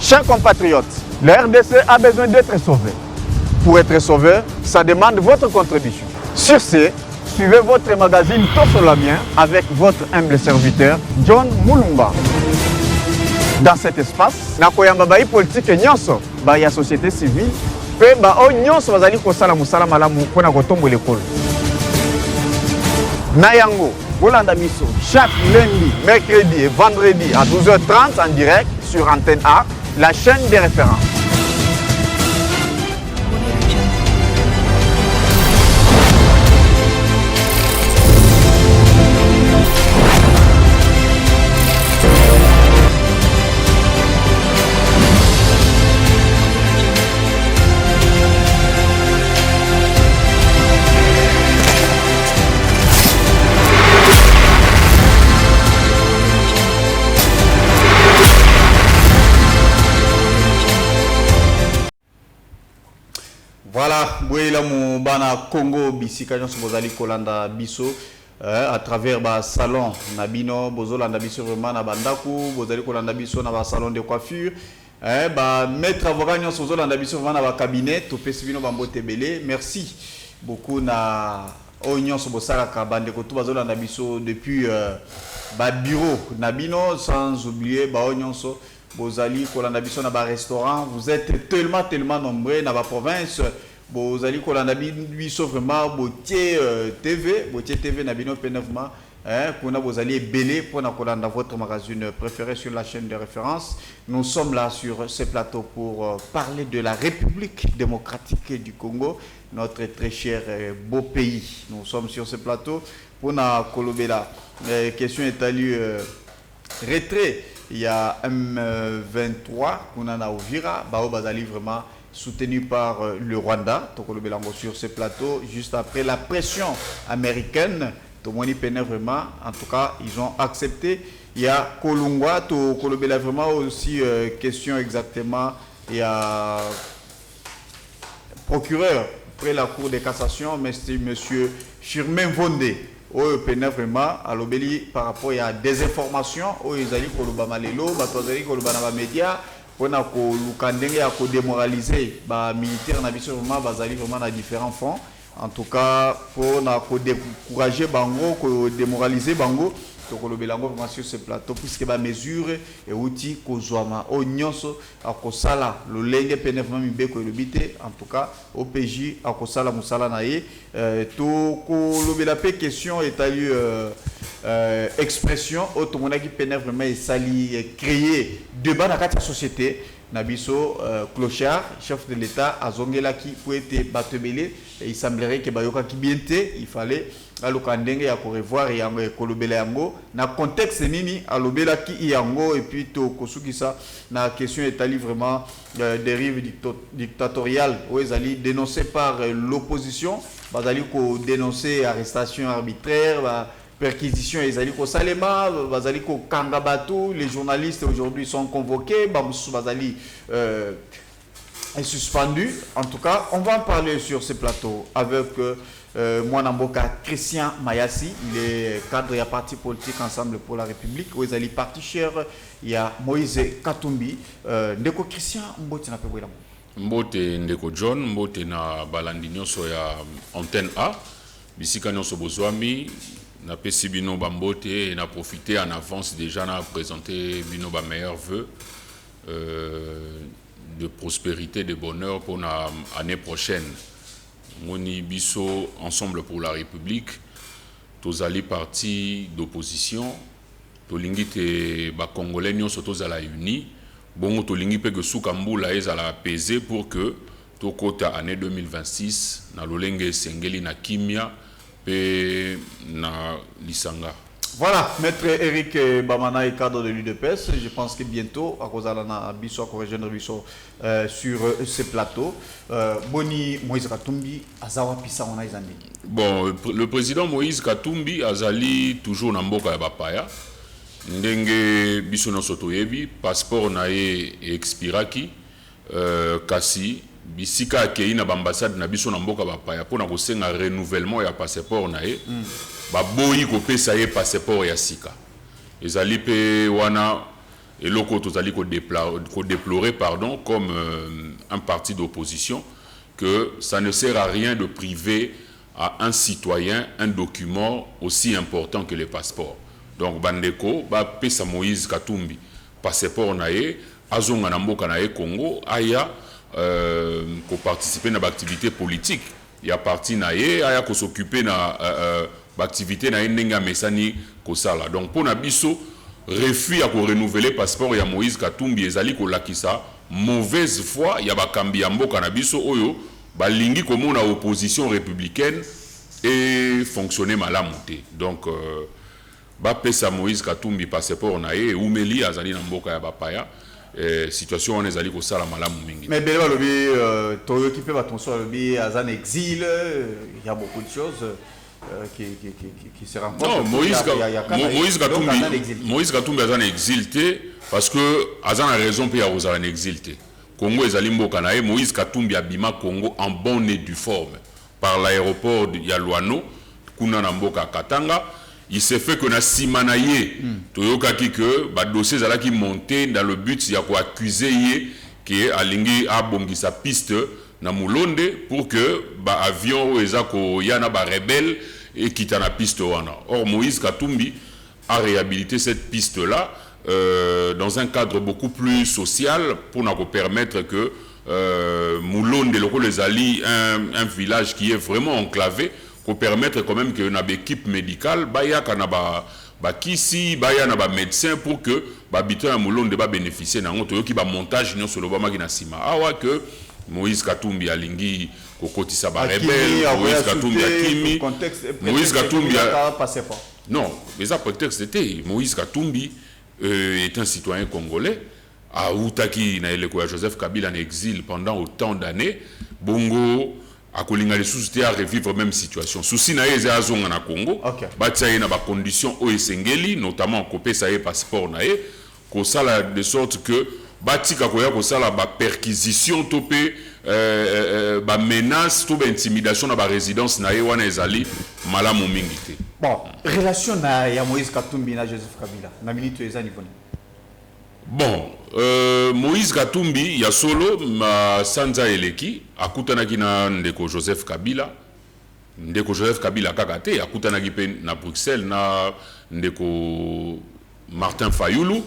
Chers compatriotes, la RDC a besoin d'être sauvée. Pour être sauvé, ça demande votre contribution. Sur ce, suivez votre magazine Tosolamien avec votre humble serviteur John Mulumba. Dans cet espace, nakoyamba bai politique nyonso, bai ya société civile, pe ba o nyonso bazali kosala musala malamu pona kotombo l'école. Nayango, Bolanda Biso, chaque lundi, mercredi et vendredi à 12h30 en direct sur Antenne A, la chaîne des références. Voilà, Bouela Moubana Congo, Bissika, Bozali Kolanda Bisso, à travers le salon Nabino, Bozolanda Bisso, vraiment Nabandaku, Bozali Kolanda Bisso, dans le salon de coiffure, maître avocat, Bozolanda Bisso, vraiment dans le cabinet, Topé Sivino Bambo Tebele, merci beaucoup na Oignon Sobosara Kabande, Kotou Bozolanda Bisso depuis bureau Nabino, sans oublier Oignon So. Bozali Kolanda Biso na ba restaurant, vous êtes tellement nombreux dans la province. Bozali Kolanda Biso vraiment Botier TV na bino penevement pour Bozali belé pour na Kolanda votre magazine préféré sur la chaîne de référence. Nous sommes là sur ce plateau pour parler de la République démocratique du Congo, notre très cher beau pays. Nous sommes sur ce plateau pour na Kolobela. Question est à lui retrait. Il y a M23 qu'on a à Uvira, Bao Bazali vraiment soutenu par le Rwanda, Tokolo Belango sur ce plateau, juste après la pression américaine, Tomoni Pene vraiment, en tout cas, ils ont accepté. Il y a Kolungwa, Tokolo Bela vraiment aussi, question exactement, il y a procureur près la Cour de cassation, monsieur Chirmain Vondé. Vraiment, à l'obéli par rapport à des informations, ils allaient pour malelo, batozali pour le média, pour na démoraliser les militaires vraiment dans différents fonds. En tout cas, pour décourager Bango, démoraliser Bango, vraiment sur ce plateau, puisque les mesures et outils kozwama au nyonso à kosala le lenge penevement mibeko elobité en tout cas au PJ à kosala musala nae to kolobela pe question est eu expression automona qui penevement et sali créer débat dans la société Nabiso Clochard, chef de l'État, a zongela qui peut être batebelé et il semblerait que Bayoka qui bienté, il fallait alokandenge ya revoir et yango kolobela yango na contexte nini alobela ki yango et puis to kosukisa na question étali vraiment dérive dictatoriale où ils allaient dénoncé par l'opposition, bazali ko dénoncer arrestation arbitraire, perquisition et Zali Salema, Bazali Kangabatu, les journalistes aujourd'hui sont convoqués, Bamsou Bazali est suspendu. En tout cas, on va en parler sur ce plateau avec Mwanamboka Christian Mayassi, il est cadre et parti politique Ensemble pour la République, où ils allaient parti cher, il y a Moïse Katumbi, Ndeko Christian, Mbote na Pebouela. Mbote Ndeko John, Mbote na Balandinyo Soya Antenne A, Bisika Nyoso Bozwami, na pesi bino bambote et na profité en avance déjà na présenter bino ba meilleurs vœux de prospérité, de bonheur pour l'année prochaine. Moni biso Ensemble pour la République, tozali parti d'opposition, tolingi te ba congolais nyonso tozala uni, bongo tolingi pe que Soukambula ezala apaisé pour que tokota année 2026 na lolenge sengeli na kimia et na Lisanga. Voilà, maître Eric Bamana est cadre de l'UDPS. Je pense que bientôt, à cause de la Bisso, à rejoindre Bisso sur ce plateau. Boni Moïse Katumbi, Azawa Pissa, on a izandi. Bon, le président Moïse Katumbi azali toujours na mboka ya bapaya. Ndenge biso no sotoyebi, passeport na e expiraki, kasi bisika akei na ambassade na biso na mboka bapaya pona kosenga renouvellement ya passeport na e baboyi kopesa ye passeport ya sika ezali pe wana et loko tozali ko déplorer pardon comme un parti d'opposition que ça ne sert à rien de priver à un citoyen un document aussi important que le passeport. Donc bandeko ba pesa Moïse Katumbi passeport nae azonga na mboka nae Congo aya ko participer na activité politique. Il y a parti nae aya ko s'occuper na activité nae ndenga mesani ko sala. Donc pour na biso refus à ko renouveler passeport ya Moïse Katumbi ezali ko lakisa mauvaise foi ya bakambi ya mboka na biso oyo balingi komona opposition républicaine et fonctionner malamu te. Donc ba pesa Moïse Katumbi passeport nae umeli azali na mboka ya bapaya situation on ezali ko sala malamu mingi. Mais bele balobi toyo qui peut attention balobi azan exil, il y a beaucoup de choses qui se rencontrent. Non, Moïse Katumbi azan exilté parce que azan a raison pour y avoir exilté. Congo ezali mboka nae Moïse Katumbi abima Congo en bonne et due forme par l'aéroport de Yaluano kuna na mboka Katanga. Il s'est fait que na simanaye toyokaki que ba dossier zalaki monté dans le but ya ko accuser ye que alingi abongisa piste na Mulonde pour que ba avion ezako yana ba rebelle et quitte na piste wana. Or Moïse Katumbi a réhabilité cette piste là dans un cadre beaucoup plus social pour nous permettre que Moulonde, les Ali, un village qui est vraiment enclavé, pour permettre quand même que une équipe médicale, baya kanaba bakisi, baya naba médecin pour que habitants à Moulonde ba bénéficier d'un autre qui ba montage non sur le bama ginasima. Awa que Moïse Katumbi alingi kokoti saba rebelle, Moïse Katumbi akimi, Moïse Katumbi a passé pas. Non, mais ça prétexte était Moïse Katumbi est un citoyen congolais à Outaki na eleko Joseph Kabila en exil pendant autant d'années. Bongo a kolinga les sociétés à revivre même situation. Souci na eze azonga na Congo. Batia na ba conditions o esengeli notamment kopé ça passeport na e ko sala de sorte que batika ko ya ko sala ba perquisition topé ba menace to ba intimidation na ba résidence na e wana ezali malamu mingi te. Bon, relation na ya Moïse Katumbi na Joseph Kabila na minute eza niveau. Bon, Moïse Katumbi ya solo ma sanza eleki akutanaki na ndeko Joseph Kabila. Ndeko Joseph Kabila kakate akutanaki pe na Bruxelles na ndeko Martin Fayulu.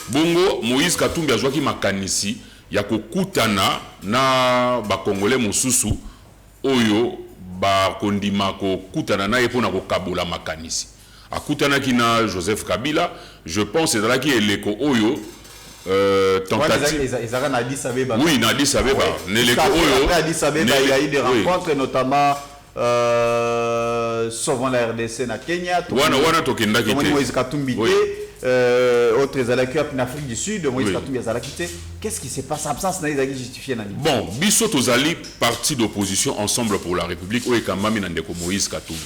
Bongo Moïse Katumbi azwaki makanisi ya kokutana na ba Congolais mosusu oyo ba kondima ko kutana na epona ko kabola makanisi akutana kina Joseph Kabila je pense c'est qui eleko oyo tentative ezaka na Addis Abeba. Oui, na Addis Abeba neleko oyo Addis Abeba il y a eu des rencontres notamment sauvant la RDC na Kenya wana tokendaki te Moïse Katumbi autres alaki en Afrique du Sud Moïse Katumbi azalaki te. Qu'est-ce qui se passe absence na ezaki justifié na nini? Bon biso tozali parti d'opposition ensemble pour la République oyo kamami na ndeko Moïse Katumbi.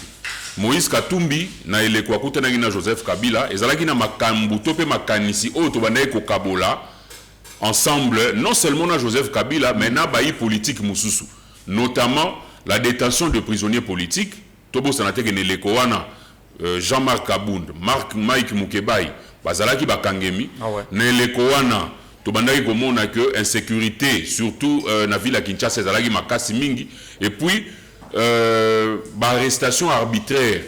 Moïse Katumbi na eleko akutanaki na Joseph Kabila ezalaki na makambu to pe makanisi oyo tobandaki ko kabola ensemble non seulement na Joseph Kabila mais na bayi politique mususu notamment la détention de prisonniers politiques tobo sanateke neleko wana Jean-Marc Kabound, Mike Mukebai, bazalaki bakangemi, neleko wana tobandaki komona que insécurité surtout na ville à Kinshasa ezalaki makasi mingi et puis arrestation arbitraire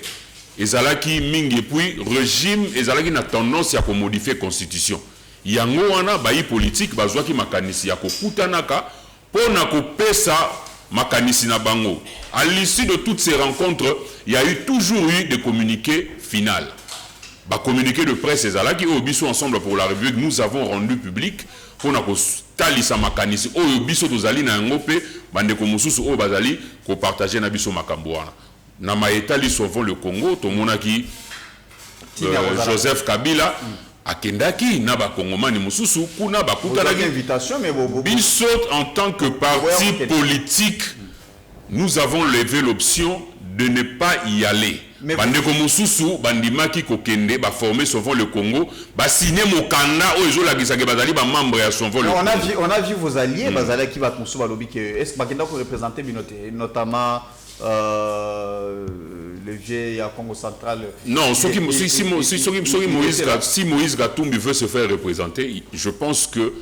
ezalaki mingi et puis régime ezalaki na tendance à modifier constitution. Yango wana bayi politique bazwaki makanisi ya kokutanaka pona kopesa makanisi na bango. À l'issue de toutes ces rencontres, il y a eu toujours eu des communiqués finaux. Bah, communiqué de presse ezalaki au biso ensemble pour la République nous avons rendu public pour na ko talisa makanisi o biso tozali na ngope bande ko mususu o bazali ko partager na biso makambo wana. Na maetali sauvant le Congo to monaki Joseph Kabila akendaki na ba kongomani mususu kuna bakutanaki invitation mais biso en tant que parti politique nous avons levé l'option de ne pas y aller. Bandeko mususu bandimaki kokende ba former Sauvons le Congo ba signer mokanda o ezolakisa ke bazali ba membre ya Sauvons le Congo. On a vu vos alliés bazali ki ba konso ba lobi que est-ce bakenda ko représenter binote notamment le vieux à Congo central. Non, si Moïse Gatumbi veut se faire représenter, je pense que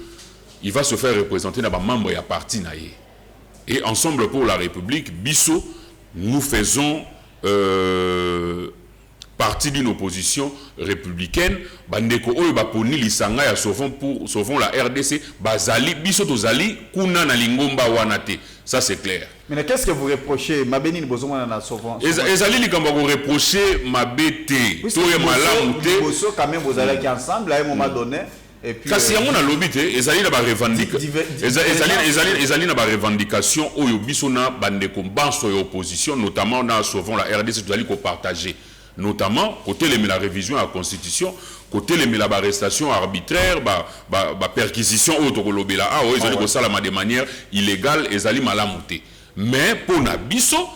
il va se faire représenter dans un membre et à parti naïe. Et Ensemble pour la République, Bisso, nous faisons partie d'une opposition républicaine. Bandeko oyo baponi lisanga ya sauvons la RDC, bazali Bisso tozali kuna na lingomba wanate. Ça c'est clair. Mais qu'est-ce que vous reprochez Mabeni Bozoma na sauvons? Ezali likambo ko reprocher mabete. Toye malamu te. Bosso quand même vous allez ensemble à un moment donné. Et puis kasi yango na lobi te ezali na ba revendication ezali na ba revendication oyo biso na bandeko banso ya opposition notamment na sauvons la RDC tozali ko partager notamment côté la révision à la constitution côté la arrestation arbitraire perquisition auto kolobela ezali ko sala de manière illégale ezali malamu te mais pour na biso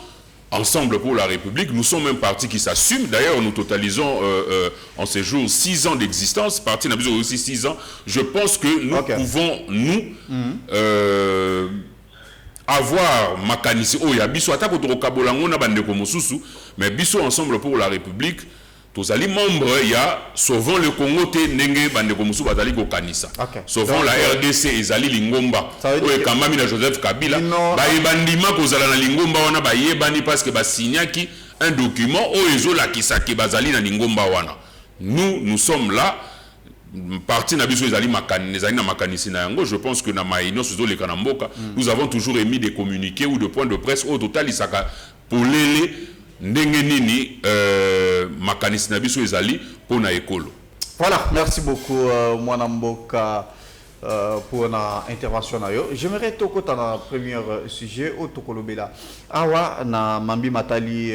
Ensemble pour la République, nous sommes un parti qui s'assume. D'ailleurs, nous totalisons en ces jours 6 ans d'existence. Parti n'a besoin aussi 6 ans. Je pense que nous pouvons, avoir Makanisi. Oh, il y a Bisso Atako Torokabolango na bande komosusu. Mais Bisso Ensemble pour la République, tous les membres, il y a Sauvons le Congo, Nenge bande komosu batali ko kanisa. Sauvons la RDC, Ezali Lingomba. Oui, Kamami na Joseph Kabila. Bandima kozala na Lingomba wana ba yebani parce que ba signaki un document o ezola kisaki bazali na Lingomba wana. Nous sommes là. Parti na biso ezali na makanisi na yango. Je pense que na maïno suzo le kanamboka, nous avons toujours émis des communiqués ou des points de presse au total isaka polele ndenge nini makanisi na biso ezali pona ekolo. Voilà, merci beaucoup Mwanamboka pour na intervention na yo. J'aimerais tokota na premier sujet au tokolobela. Awa na Mambi Matali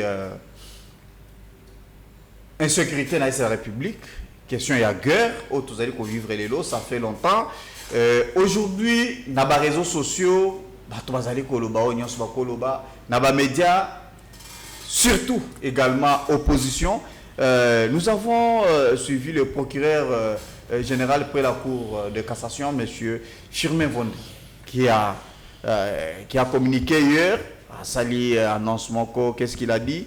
insécurité na la République. Question il y a guerre, vous allez vivre les lots, ça fait longtemps. Aujourd'hui, dans les réseaux sociaux, dans les médias, surtout également opposition, nous avons suivi le procureur général près la Cour de cassation, M. Firmin Vondi, qui a communiqué hier, à Sali annoncement, qu'est-ce qu'il a dit?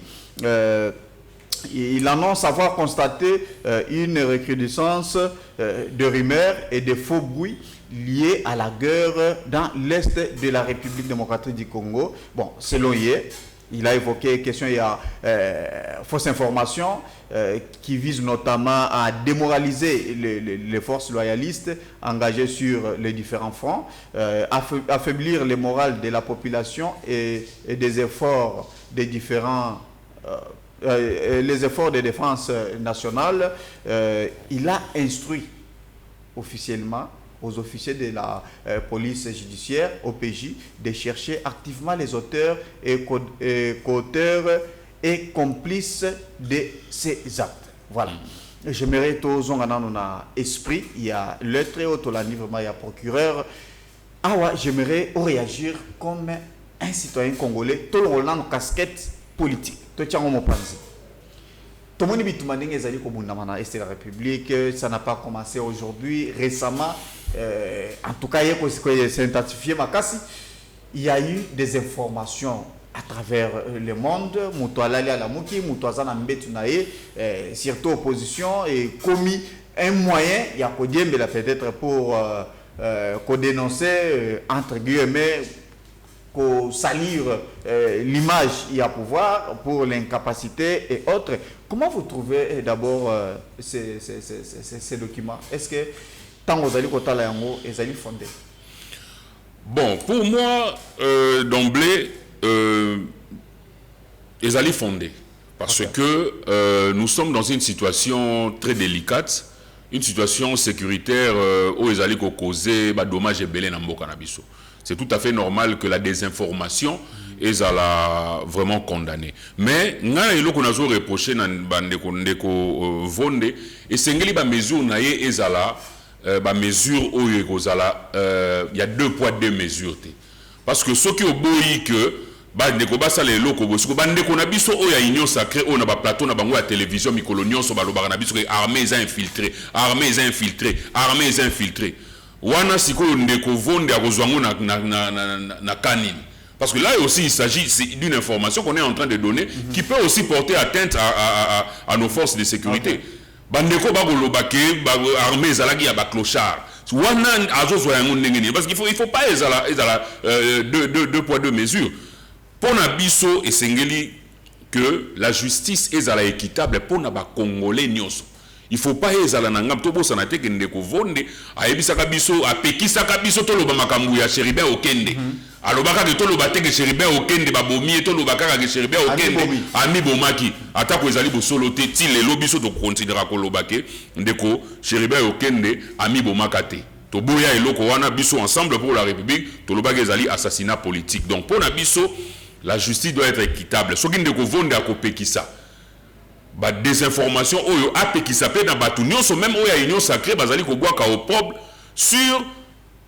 Il annonce avoir constaté une recrudescence de rumeurs et de faux bruits liés à la guerre dans l'est de la République démocratique du Congo. Bon, selon hier, il a évoqué question, il y a fausses informations qui visent notamment à démoraliser les forces loyalistes engagées sur les différents fronts, affaiblir le moral de la population et des efforts des différents les efforts de défense nationale. Il a instruit officiellement aux officiers de la police judiciaire, OPJ, de chercher activement les auteurs et co-auteurs et complices de ces actes. Voilà. J'aimerais tous on a esprit, il y a le très haut vraiment il y a procureur. Ah ouais, j'aimerais réagir comme un citoyen congolais, tout le Roland casquette politique. Tout le monde est la République, ça n'a pas commencé aujourd'hui, récemment, en tout cas, il y a eu des informations à travers le monde, surtout opposition, et commis un moyen, il y a peut-être pour dénoncer, entre guillemets, pour salir l'image il y a pouvoir pour l'incapacité et autres. Comment vous trouvez d'abord ces documents? Est-ce que tant que vous allez côté là ils allaient fondés? Bon, pour moi d'emblée ils allaient fondés parce que nous sommes dans une situation très délicate, une situation sécuritaire où ils allaient causer dommages et belé dans mboka na biso. C'est tout à fait normal que la désinformation est vraiment condamnée. Mais, nous avons reproché à Bandeko Vonde, et c'est une mesure il y a 2 poids 2 mesures. Parce que ceux qui ont beau que Bandeko basale loko bosiko bandeko na biso oya union sacrée on a ba plateau na bango ya télévision mikolonion so balobaka na biso armée infiltrée wana sikoyo ndeko Vonde akozwango na kanini Parce que là aussi, il s'agit d'une information qu'on est en train de donner qui peut aussi porter atteinte à nos forces de sécurité. Bandeko bagolobake, armée zalagi ya clochard. Parce qu'il faut pas deux poids deux mesures. Pour Nabiso et Sengeli que la justice est équitable pour les Congolais nyos. Il faut pas ezala nangam to bosa na teke ndeko vonde ayebisaka biso apekisaka biso to loba makambu ya Chéribin Okende alobaka ke to loba teke Chéribin Okende babomi to lobaka ka Chéribin Okende ami bomaki atako ezali bosolo te ti lelo biso to considérer ko lobake ndeko Chéribin Okende ami bomaka te to boya eloko wana biso ensemble pour la République to lobaka ezali assassinat politique. Donc pour na biso la justice doit être équitable soki ndeko vonde akopekisa ba désinformation oyo ape qui s'appelle dans batunyo so même oyo union sacrée bazali ko boaka au peuple sur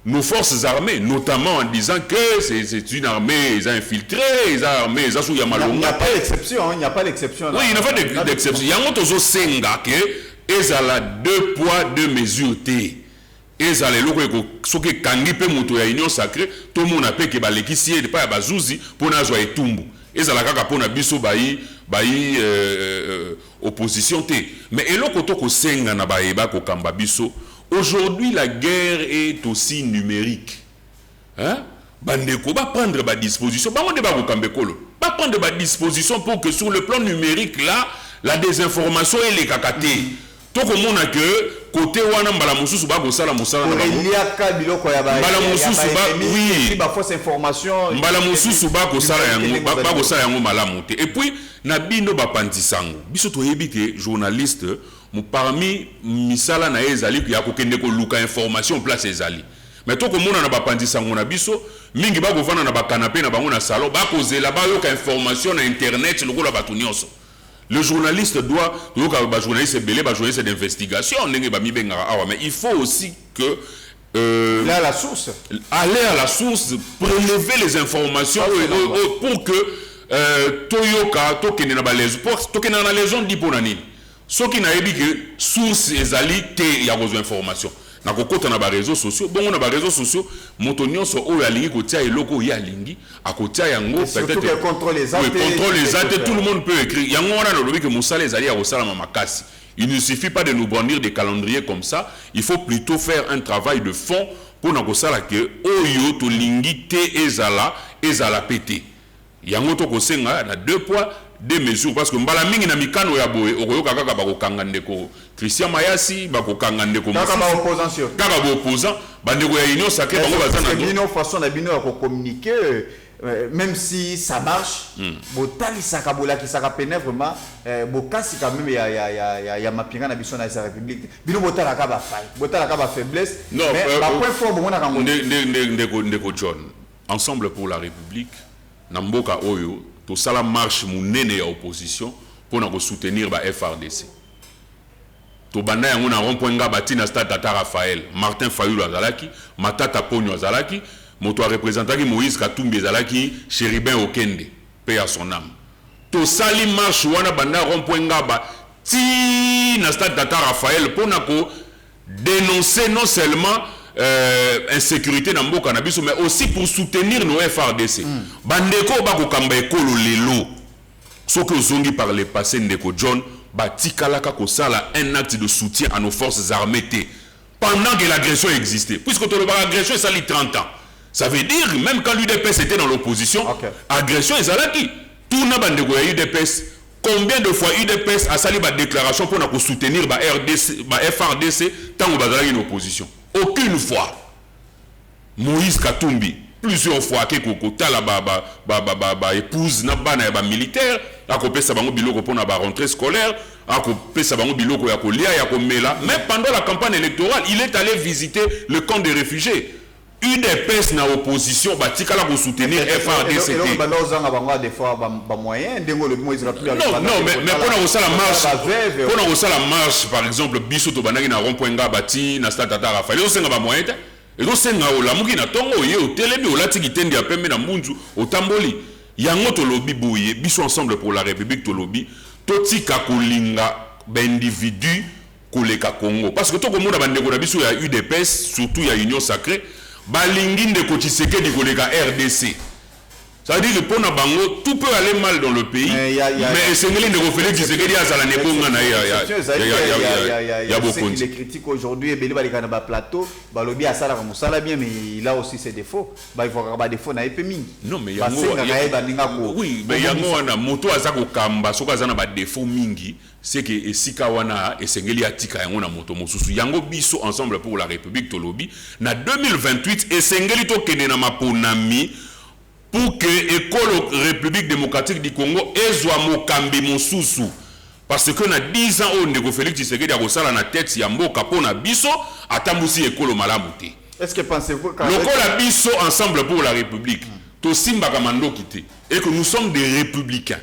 nos forces armées, notamment en disant que c'est une armée infiltrée, une armée sous Yamalonga. Il n'y a pas d'exception, il n'y a pas d'exception. Oui, il n'y a pas d'exception. Il y a un autre senga que ezala deux poids deux mesures té. Ezala loko so ke kangi pe moto ya union sacrée, tout le monde appelle que ba lekisi et pas ba zuzi pour na zo etumbu. Ezala kaka pona biso bayi opposition té. Mais eloko to ko senga na ba eba ko kamba biso. Aujourd'hui, la guerre est aussi numérique. Hein? Bandeko va prendre ma disposition. Ba on va pas prendre ma disposition pour que sur le plan numérique là, la désinformation et les kakaté. Tout comme on a que côté wana mbala mususu ba gosala musala na bango. Il y a ka biloko ya ba. Mbala mususu ba oui. Ba fausse information. Mbala mususu ba gosala yango ba gosala yango malamu te. Et puis na bino ba pantisango. Biso to yebi ke journaliste parmi misala na ezali ya kokende ko luka information place ezali. Mais to ko mona na ba pantisango na biso mingi ba govana na ba canapé na bango na salon ba kozela ba yoka information na internet lokola batu nyonso. Le journaliste doit, journaliste d'investigation, mais il faut aussi que aller à la source. Aller à la source, prélever les informations pour que Toyoka, Tokene na les gens dit pour nani. Ce qui n'a dit que source ezali te ya besoin d'information. Na kokota na ba réseaux sociaux, bon na ba réseaux sociaux, motonyo so o ya lingi kotia eloko ya lingi, akotia yango peut-être contrôle les actes, tout le monde peut écrire. Yango wana no lobi que musala ezali ya kosala makasi. Il ne suffit pas de nous brandir des calendriers comme ça, il faut plutôt faire un travail de fond pour na kosala que oyo to lingi te ezala pété. Yango to kosenga na deux poids deux mesures parce que mbala mingi na mikano ya boye okoyoka kaka bakokanga ndeko Christian Mayasi bakokanga ndeko kaka ba opposant kaka ba opposant bandeko ya union sacrée bango bazana bino façon na bino ya ko communiquer même si ça marche botali saka bolaki saka pene vraiment bokasi quand même ya mapinga na biso na sa république bino botala ka ba faille botala ka ba faiblesse mais ba point fort bomona kango ndeko John ensemble pour la république na mboka oyo to sala marche munene ya opposition pour na soutenir ba FRDC. To banda yango na rond-point ngaba tina stade Tata Raphaël, Martin Fayulu azalaki, Matata Ponyo azalaki, moto représentaki Moïse Katumbi azalaki, Chéribin Okende, paix à son âme. To sali marche wana banda rond-point ngaba tina stade Tata Raphaël pour na ko dénoncer non seulement insécurité na mboka na biso mais aussi pour soutenir nos FRDC. Bandeko ba ko kamba ekolo lelo. Ce que zongi par le passé ndeko John batikalaka ko sala un acte de soutien à nos forces armées pendant que l'agression existait. Puisque l'agression ça lit 30 ans. Ça veut dire même quand l'UDPS était dans l'opposition, agression ezalaki. Tout na bandeko ya UDPS combien de fois UDPS a sali ba déclaration pour na ko soutenir ba FRDC tant que bazalaki en opposition. Aucune fois. Moïse Katumbi, plusieurs fois, que Kokotala épouse Nabana ba militaire, a coupé sa bango biloko pour la rentrée scolaire, a coupé sa bango biloko ya kolia ya komela. Mais pendant la campagne électorale, il est allé visiter le camp des réfugiés. UDPS na opposition, batika la pour soutenir FRDC. Non, mais pour la marche, par exemple, Bisoto Banagi na rond-point bati na stade Tata Raphaël, on senga ba moyen. Et donc senga o lamuki na tongo ye o telemi o lati kitendi ya pembe na mbunzu o tamboli. Yango to lobi boye, biso ensemble pour la République to lobi, totika kolinga ba individu koleka Congo. Parce que to komona bandeko na biso ya UDPS, surtout ya Union Sacrée, balingi ndeko Tshisekedi koleka RDC. Ça veut dire que pour Nabango, tout peut aller mal dans le pays, mais Sengeli ne refait que Tshisekedi à Zala Nebonga. Il y a beaucoup de critiques aujourd'hui, et Beli a un plateau, Balobi a Salah Moussala bien, mais il a aussi ses défauts. Il faut avoir des défauts dans l'épémie. Non, mais il y a oui, mais il y a un moto à Zako Kamba, Sokazana a des défauts mingi, c'est que Sikawana et Sengeli a tika yango moto mosusu. Yango biso ensemble pour la République Tolobi. Na 2028, et Sengeli to kene na maponami. Pour que l'école République démocratique du Congo soit mokambi mosusu. Parce que na 10 ans on nego Félix Tshisekedi a kosala na tête ya mboka pona biso atambusi école malamuté. Est-ce que pensez-vous que l'école biso ensemble pour la République to simba kamando kité et que nous sommes des républicains.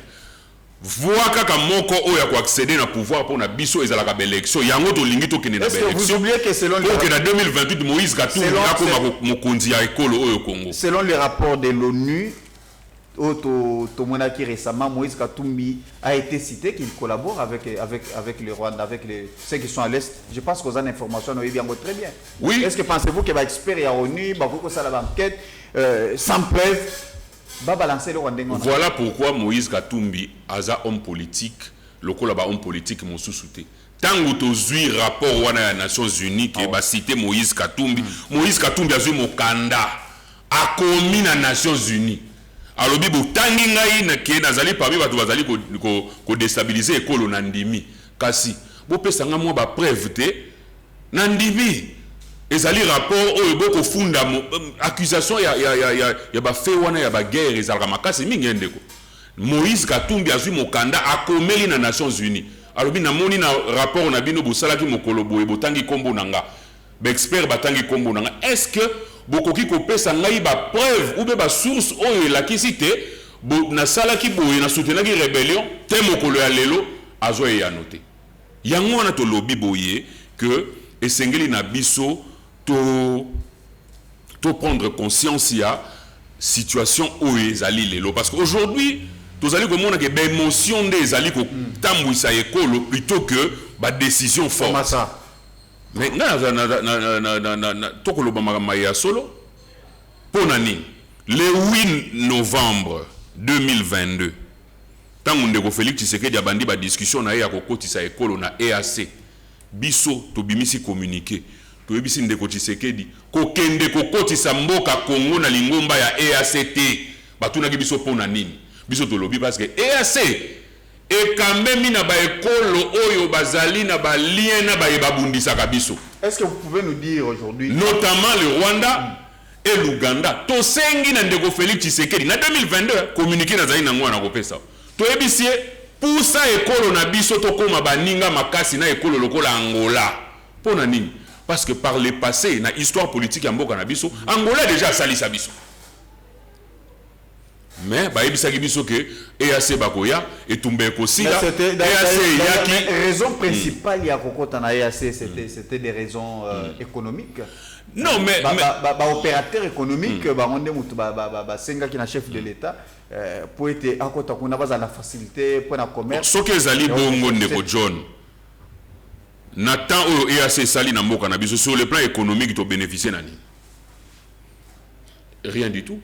Voir kaka moko oya ko accéder na pouvoir pour na biso ezalaka ba élection yango to lingi to kene na ba élection. Vous oubliez que selon pour que na 2028 Moïse Katumbi akoma mokonzi ya école oyo Congo. Selon les rapports de l'ONU Tomonaki récemment, Moïse Katumbi a été cité qu'il collabore avec le Rwanda, avec ceux qui sont à l'Est. Je pense qu'aux informations, nous bien très bien. Oui. Est-ce que pensez-vous qu'il va experts à l'ONU, ça la banquette, sans preuve, va balancer le Rwanda? Voilà pourquoi Moïse Katumbi a un homme politique, le homme politique mon sous-souté. Tant que tu as un rapport aux Nations Unies qui va citer Moïse Katumbi, Moïse Katumbi a eu mon candidat à commis les Nations Unies. Alors, si vous avez parmi vous déstabiliser l'école Nandimi, kasi, vous pouvez savoir moi ba preuve Nandimi. Et ali rapport au beaucoup funda accusation ya ba fait wana ya ba guerre ezalaka makasi mingi ndeko. Moïse Katumbi a eu mon candidat à comméli na Nations Unies. Alors bi na moni na rapport na bino bosala ki mokolo boye botangi kombo nanga. Ba expert batangi kombo nanga. Est-ce que bokoki kopesa ngai ba preuve ou ba source oyo la kisite na sala ki boye na soutenaki rébellion te mokolo ya lelo azo ya noté. Yango wana to lobby boye que esengeli na biso to prendre conscience ya situation oyo ezali lelo parce qu'aujourd'hui tozali komona ke émotion des ezali ko tambwisa ekolo plutôt que ba décision forte. Mais solo le 8 novembre 2022 tant que Félix Tshisekedi a bandi ba discussion na ya kokotisa ekolo na EAC biso to bimisi communiqué to yebisi ndeko Tshisekedi kokende kokotisa mboka Congo na lingomba ya EAC batuna ki biso pona nini biso to lobi parce que EAC et quand même na ba ekolo oyo bazali na ba lien na ba ebabundisa kabiso. Est-ce que vous pouvez nous dire aujourd'hui notamment le Rwanda et l'Ouganda to sengi na ndeko Félix Tshisekedi na 2022 communiqué na zali na ngwana kopesa to ebisie pour ça ekolo na biso to koma baninga makasi na ekolo lokola Angola pona nini parce que par le passé na histoire politique ya mboka na biso Angola déjà salisa biso. Mais bayebisaki biso que EAC bakoya et tumbe kosila EAC yaki raison principale il y a kokota na EAC c'était des raisons économiques. Non mais opérateur économique ba onde mutu ba senga ki na chef de l'état pour être akota kuna baza la facilité pour na commerce. Ce que zali bongo ndeko John Nathan o EAC sali na mboka na biso sur le plan économique to bénéficier nani? Rien du tout.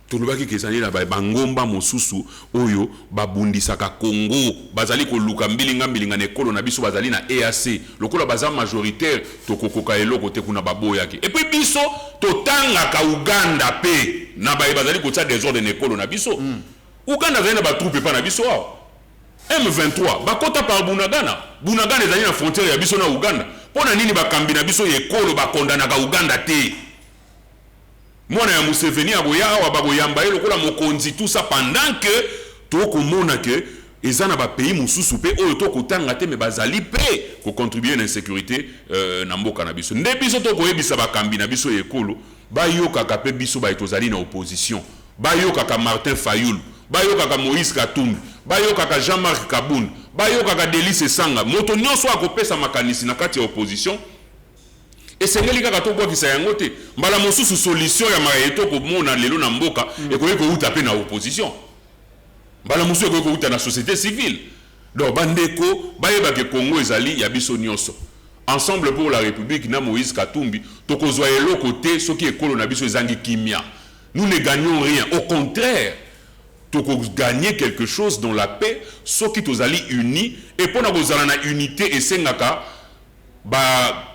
Tolobaki kezali na bangomba mosusu oyo babundisaka Congo bazali ko luka mbilinga na ekolo na biso bazali na EAC lokola baza majoritaire tokokoka eloko te kuna baboyaki et puis biso totanga ka Uganda pe na bazali ko tia désordre na ekolo na biso Uganda zali na ba troupe pa na biso M23 bakota par Bunagana ezali na frontière ya biso na Uganda pona nini bakambi na biso ekolo bakondana ka Uganda te. Mwana ya Museveni aboya wa baboyamba lokola mokonzi tout ça pendant que to komona que ezana ba pays mususu pe oyo to kotanga te me bazali pe ko contribuer à l'insécurité na mboka na biso nde biso to koyebisa bakambi na biso ekolo bayoka ka pe biso ba etozali na opposition bayoka ka Martin Fayulu bayoka ka Moïse Katumbi bayoka ka Jean-Marc Kabund bayoka ka Delice Sanga moto nyonso akopesa makanisi na kati ya opposition. Et c'est ngeli kaka to kwa kisa yango te mbala mosusu solution ya mayeto ko mona lelo na mboka e ko uta pe na opposition mbala mosusu ko uta na société civile donc bandeko bayeba ke Congo ezali ya biso nyonso ensemble pour la République na Moïse Katumbi to kozwa eloko te soki ekolo na biso ezangi kimia nous ne gagnons rien. Au contraire, tu gagner quelque chose dans la paix, ceux qui sont unis, et pour nous avoir une unité, et c'est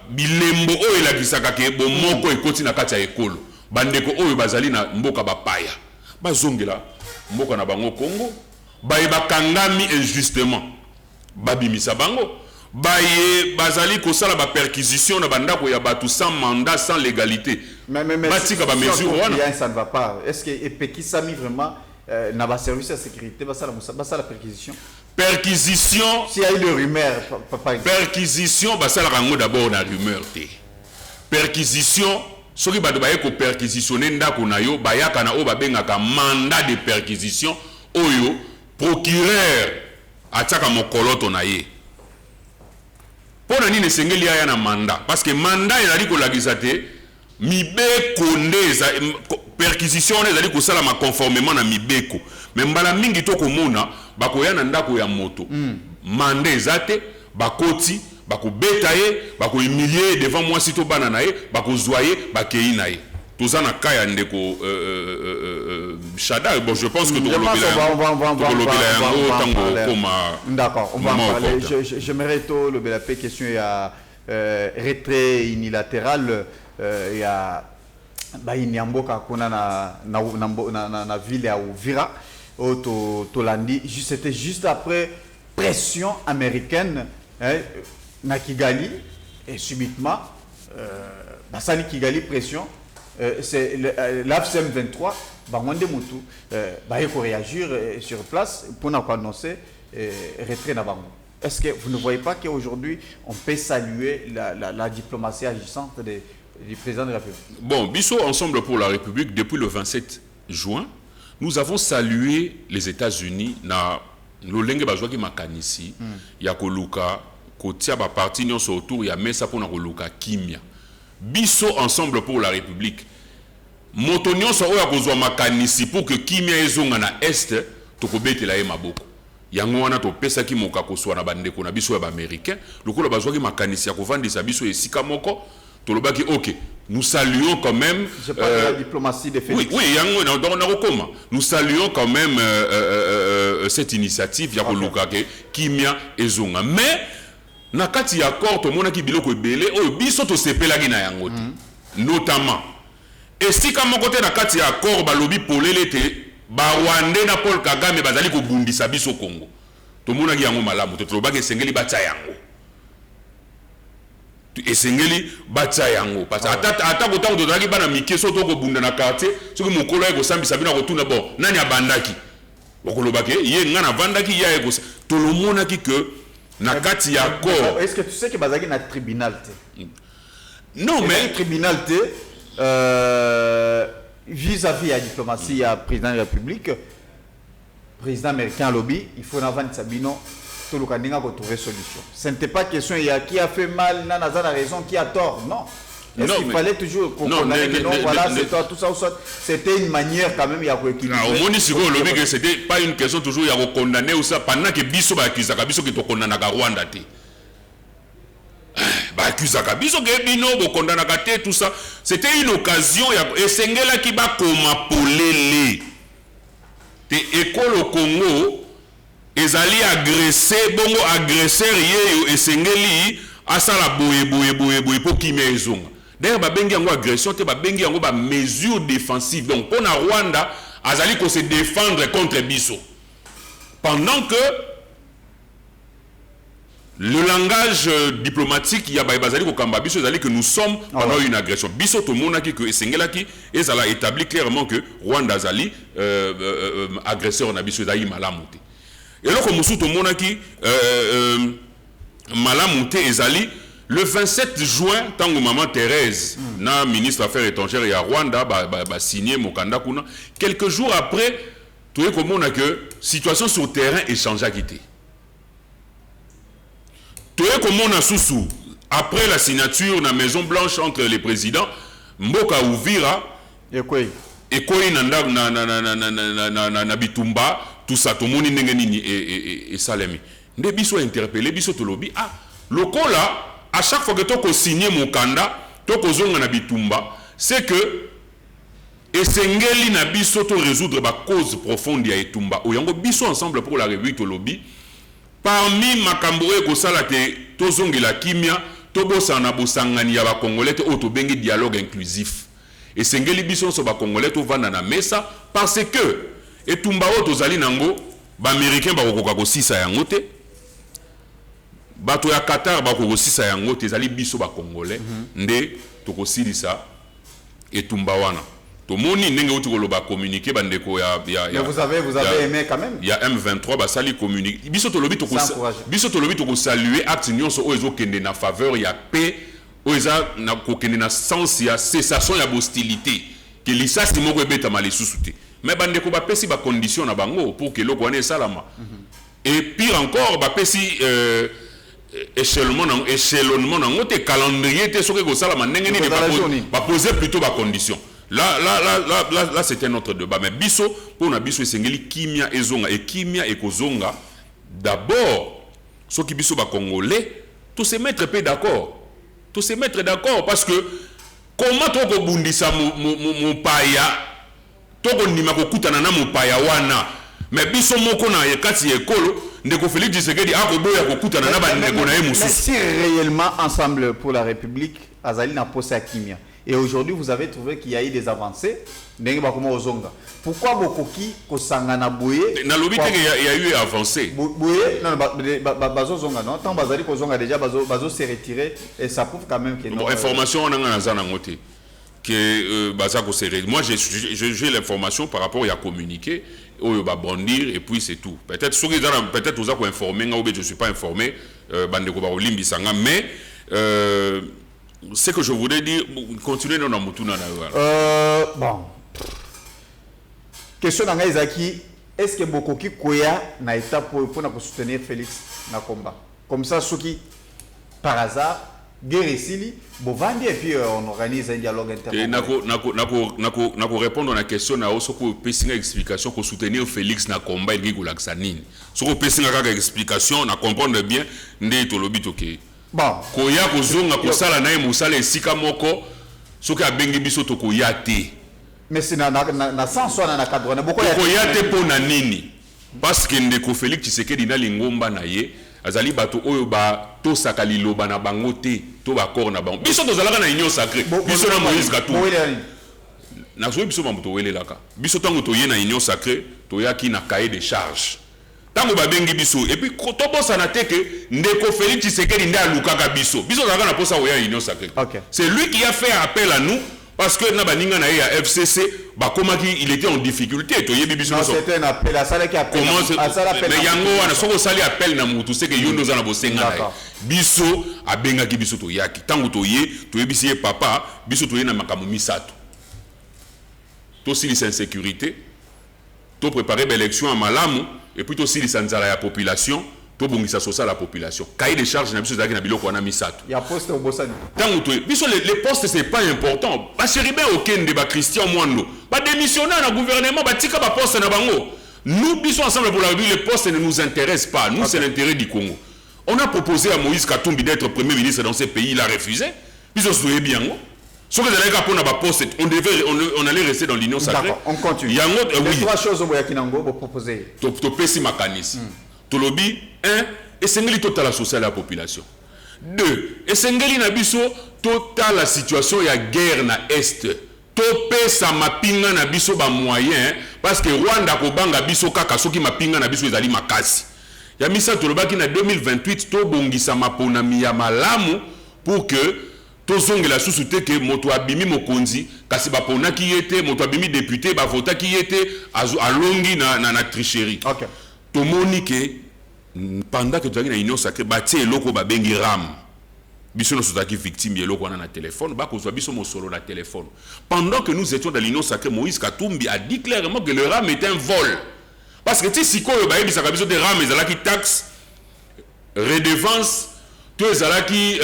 bilembo oyo elakisaka ke bomoko ekoti na kati ya ekolo bandeko oyo bazali na mboka bapaya bazongela mboka na bango Congo baye bakangami injustement babimisa bango baye bazali kosala ba perquisition na bandako ya batu sans mandat sans légalité batika ba mesure wana ça ne va pas. Est-ce que epekisami vraiment na ba service de sécurité basala la perquisition? Perquisition. S'il y a eu des rumeurs, papa. Perquisition, bah ça la rango d'abord na rumeur té. Perquisition, ce qui va devoir être perquisitionné ndako na yo, bah yaka na o ba benga ka mandat de perquisition, oyo procureur ataka mokoloto na ye. Pona ni ne sengeli ya na mandat, parce que mandat il a dit ko la gisate mibeko ndeza perquisition ezali ko sala ma conformément na mibeko. Mais mbala mingi to komona bakoya na ndako ya moto mande ezate bakoti bakobeta ye bakohumilier devant moi sito bana na ye bakozwaye bakei na ye toza na kaya ndeko Shada. Bon, je pense que d'accord, on va en parler. J'aimerais tout le BLP question il y a retrait unilatéral il y a Inyamboka kuna na ville ya Uvira au Tolandi. C'était juste après pression américaine na Kigali et subitement Basani Kigali pression c'est l'AFCM 23 Bangonde Moutou il faut réagir sur place pour nous annoncer retrait na bango. Est-ce que vous ne voyez pas qu'aujourd'hui on peut saluer la diplomatie agissante du président de la République? Bon, Bissot Ensemble pour la République, depuis le 27 juin, nous avons salué les États-Unis na lolenge bazwaki makanisi ya koluka kotia ba parti nyonso autour ya mesa pona koluka kimia. Bissot Ensemble pour la République, moto nyonso oyo akozwa makanisi pour que kimia ezonga na est tokobetela ye maboko. Yango wana topesa ki moka koswa na bandeko na biso ya ba américain, lokola bazwaki makanisi ya kovandisa biso esika moko. Tolobaki, ok, nous saluons quand même. Je parle de la diplomatie de Félix. Oui, nous saluons quand même cette initiative, Yakolukake, Kimia et Zonga. Mais, nakati ya accord, tout le monde qui biloko ebele, oh, biso to sepelagi na yango. Notamment. Et si comme côté nakati ya accord, balobi polele te, ba Rwanda na Paul Kagame bazali ko bundisa biso Congo. Tout le monde qui yango malamu, to tolobaki sengeli bacha yango. Esengeli bacha yango parce ata kotango tozalaki bana mike so to ko bunda na quartier soki mokolo ye kosambisa bino kotuna bon nani abandaki bokolobaki ye nga na vandaki ya eko tolomonaki que na kati ya corps. Est-ce que tu sais que bazaki na tribunal te? Non mais tribunal te vis-à-vis la diplomatie ya président de la République président américain lobby il faut n'avancer Sabino tout le monde a trouvé solution. Ce n'était pas question il y a qui a fait mal, Nana a raison, qui a tort, non. Est-ce qu'il fallait toujours condamner que non, voilà, c'est toi, tout ça, c'était une manière quand même, il y a équilibrer. Au moins, c'était pas une question toujours, il y a condamné ou ça, pendant que Bisso va accuser, Bisso qui te condamne à Rwanda. Bah, accuse à Bisso que Bino, condamne à tout ça. C'était une occasion, et Sengela qui va comme polélé. T'es école au Congo. Ezali agressé bongo agresseur ye esengeli asala boye pour kimia ezonga. D'ailleurs ba bengi yango agression te ba bengi yango ba mesure défensive. Donc pour na Rwanda azali ko se défendre contre biso. Pendant que le langage diplomatique ya ba bazali ko kamba biso ezali que nous sommes pendant une agression. Biso to monaki que esengelaki ezala établi clairement que Rwanda azali agresseur na biso ezali malamu te. Et là, comme nous monaki Malamouté Ezali, le 27 juin, tant que maman Thérèse, na ministre des Affaires étrangères et à Rwanda, signé Mokanda Kuna, quelques jours après, tout le monde a que situation sur le terrain échange à quitter. Tout le monde a sous après la signature de la Maison Blanche entre les présidents, Mboka Uvira, et quoi na Bitumba, tout ça, tout le monde et Salemi. Nde biso interpellé, biso to lobi, ah, le cas là, à chaque fois que tu as signé mon candidat, tu as zonga na Bitumba, c'est que Et sengeli na biso to résoudre ba cause profonde ya etumba. Oyango biso ensemble pour la République to lobby. Parmi makambo ko sala te tozongela kimia to bosana bosangani ya ba congolais to bengi dialogue inclusif. Et sengeli biso so ba congolais to vanda na mesa parce que etumba o tozali nango ba américain ba kokoka ko sisa yango te. Bato ya Qatar ba ko sisa yango te zali biso ba congolais nde to ko silisa etumba wana. Moni ndenge uti koloba communiquer bandeko ya mais vous avez aimé quand même. Il y a M23 ba sali communiquer biso to lobi to ko saluer acte nyonso o ezo kende na faveur ya paix o eza na ko kende na sens ya cessation ya hostilité que lisasi moko ebeta malisusu te mais bandeko ba pesi ba condition na bango pour que loko ane salama et pire encore ba pesi échelonnement na ngote calendrier te soki ko salama ndenge ni ba poser plutôt ba condition. Là c'est un autre débat. Mais biso, pour na biso esengeli kimia ezonga et kimia ekozonga. D'abord, ceux qui biso ba congolais, tous se mettre peu d'accord. Tous se mettre d'accord parce que comment toko bundisa mon paya, toko ndima ko kutana na mon paya wana. Mais biso moko na yekati ekolo ndeko Félix Tshisekedi akoboya ko kutana na ba ndeko na emusu. Mais si réellement ensemble pour la République azali na posa kimia. Et aujourd'hui, vous avez trouvé qu'il y a eu des avancées. Pourquoi Bokoki Kosangana Bouye? Dans le but, il y a eu avancé. Bouye, non, Bazo Zonga, non, tant Bazali Kozonga déjà, Bazo s'est retiré et ça prouve quand même que. Bon, information, on a un zanangote. Que Bazako s'est retiré. Moi, j'ai l'information par rapport à communiquer, il va bondir et puis c'est tout. Peut-être vous avez informé, je ne suis pas informé, mais. Ce que je voudrais dire, continuez dans la moutuna. Bon. Question dans Isaki, est-ce que Bokoki Koya n'a été pour soutenir Félix Nakomba? Comme ça, ceux qui, par hasard, guerre ici, Bovandi et puis on organise un dialogue interconnecté. Nako répondre à la question, na oso ko pesinga explication ko soutenir Félix Nakomba et Guigou Laksanine. Ce ko pesinga kaka explication, na comprendre bien, ndé to lobi toke. Bon, koya kozonga kosala na musala esika moko soki abengi biso to koya te. Mais c'est na sens wana na cadre na boko ya koya te pona nini parce que ndeko Félix Tshisekedi na lingomba na ye azali bato oyo ba to saka liloba na bango te to ba corps na bango biso to zalaka na union sacrée biso na Moïse Katumbi na so biso mamuto welelaka biso tango to ye na union sacrée to ya ki na cahier de charge. Tango babengi biso et puis tobosa na teke ndeko Félix Tshisekedi nda lukaka biso zaka na posa oya union sacrée. C'est lui qui a fait appel à nous parce que na baninga na ya FCC bakomaki il était en difficulté to yebi biso. Non, c'était un appel à ça qui appel. Mais yango wana soko sali appel na mutu c'est que yondo za na bosenga na biso abengaki biso to yaki tango to yebisi papa biso to ye na makamu misato. To sili sans sécurité to préparer l'élection à malamu. Et puis aussi les sanzala la population, to bongisa social la population. Cahier de charge na biso zaki na biloko wana misato. Ya poste au bosani. Tango to biso les postes c'est pas important. Ba Chéribin Okende ba Christian Mwando, ba démissionner na gouvernement ba tika ba poste na bango. Nous biso ensemble pour la République les postes ne nous intéressent pas. Nous c'est l'intérêt du Congo. On a proposé à Moïse Katumbi d'être premier ministre dans ce pays, il a refusé. Biso soyez bien. On allait rester dans l'union sacrée. D'accord, on continue. Il y a trois choses vous proposez. Topesi makanisme. Tolobi 1 esengeli total la sociale la population. 2 esengeli na biso total la situation ya guerre na est. Topesa mapinga na biso ba moyen parce que Rwanda ko banga biso kaka soki mapinga na biso ezali makasi. Ya misa tolobaki na 2028 to bongisa mapona ya malamu pour que tozongela susu te ke moto abimi mokonzi kasi bapona ki yete moto abimi député ba vota ki yete alongi na tricherie. OK. Tomoni ke pendant que tu as na union sacrée batie eloko ba bengi ram. Biso no sotaki victime eloko na téléphone ba kozwa biso mo solo na téléphone. Pendant que nous étions dans l'union sacrée, Moïse Katumbi a dit clairement que le ram était un vol. Parce que ti sikoyo ba yebi saka biso de ram ezalaki taxe redevance to ezalaki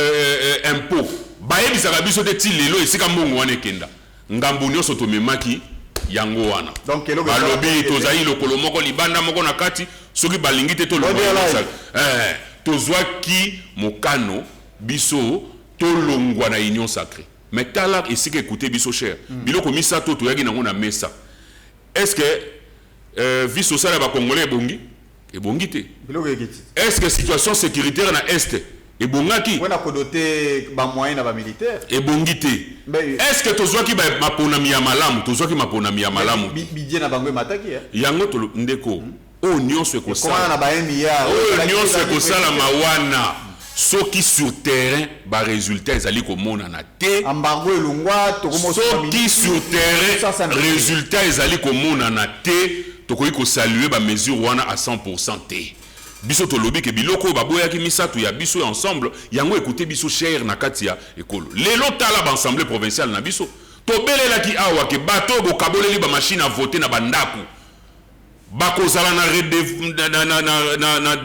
impôt. Bayebi saka biso de ti lelo esika mbongo wana ekenda ngambu nyonso tomemaki yango wana donc balobi tozali lokolo moko libanda moko na kati soki balingi te to tozwaki mokano biso tolongwa na union sacrée Mais tala ici que écouter biso cher. Biloko misato to yaki nango na mesa. Est-ce que vie sociale ba congolais ebongi? Ebongi te. Est-ce que situation sécuritaire na est ebongaki? On a codoté ba moyen na ba militaire. Ebongi te. Est-ce que tozwaki ba maponami ya malamu? Tozwaki maponami ya malamu. Bidje na bango mataki ya. Yango to ndeko. O nyonso ekosala. Comment na ba milliard? O nyonso ekosala mawana. Soki sur terrain ba résultat ezali komona na te. Ambango elungwa to komo soki sur terrain résultat ezali komona na te. Tokoki ko saluer ba mesure wana à 100% te. Biso to lobi ke biloko baboya ki misatu ya biso ensemble yango écouter biso cher na katia ekolo. Lelo tala ba assemblée provinciale na biso. To belela ki awa ke bato bo kaboleli ba machine à voter na bandaku. Bakozala na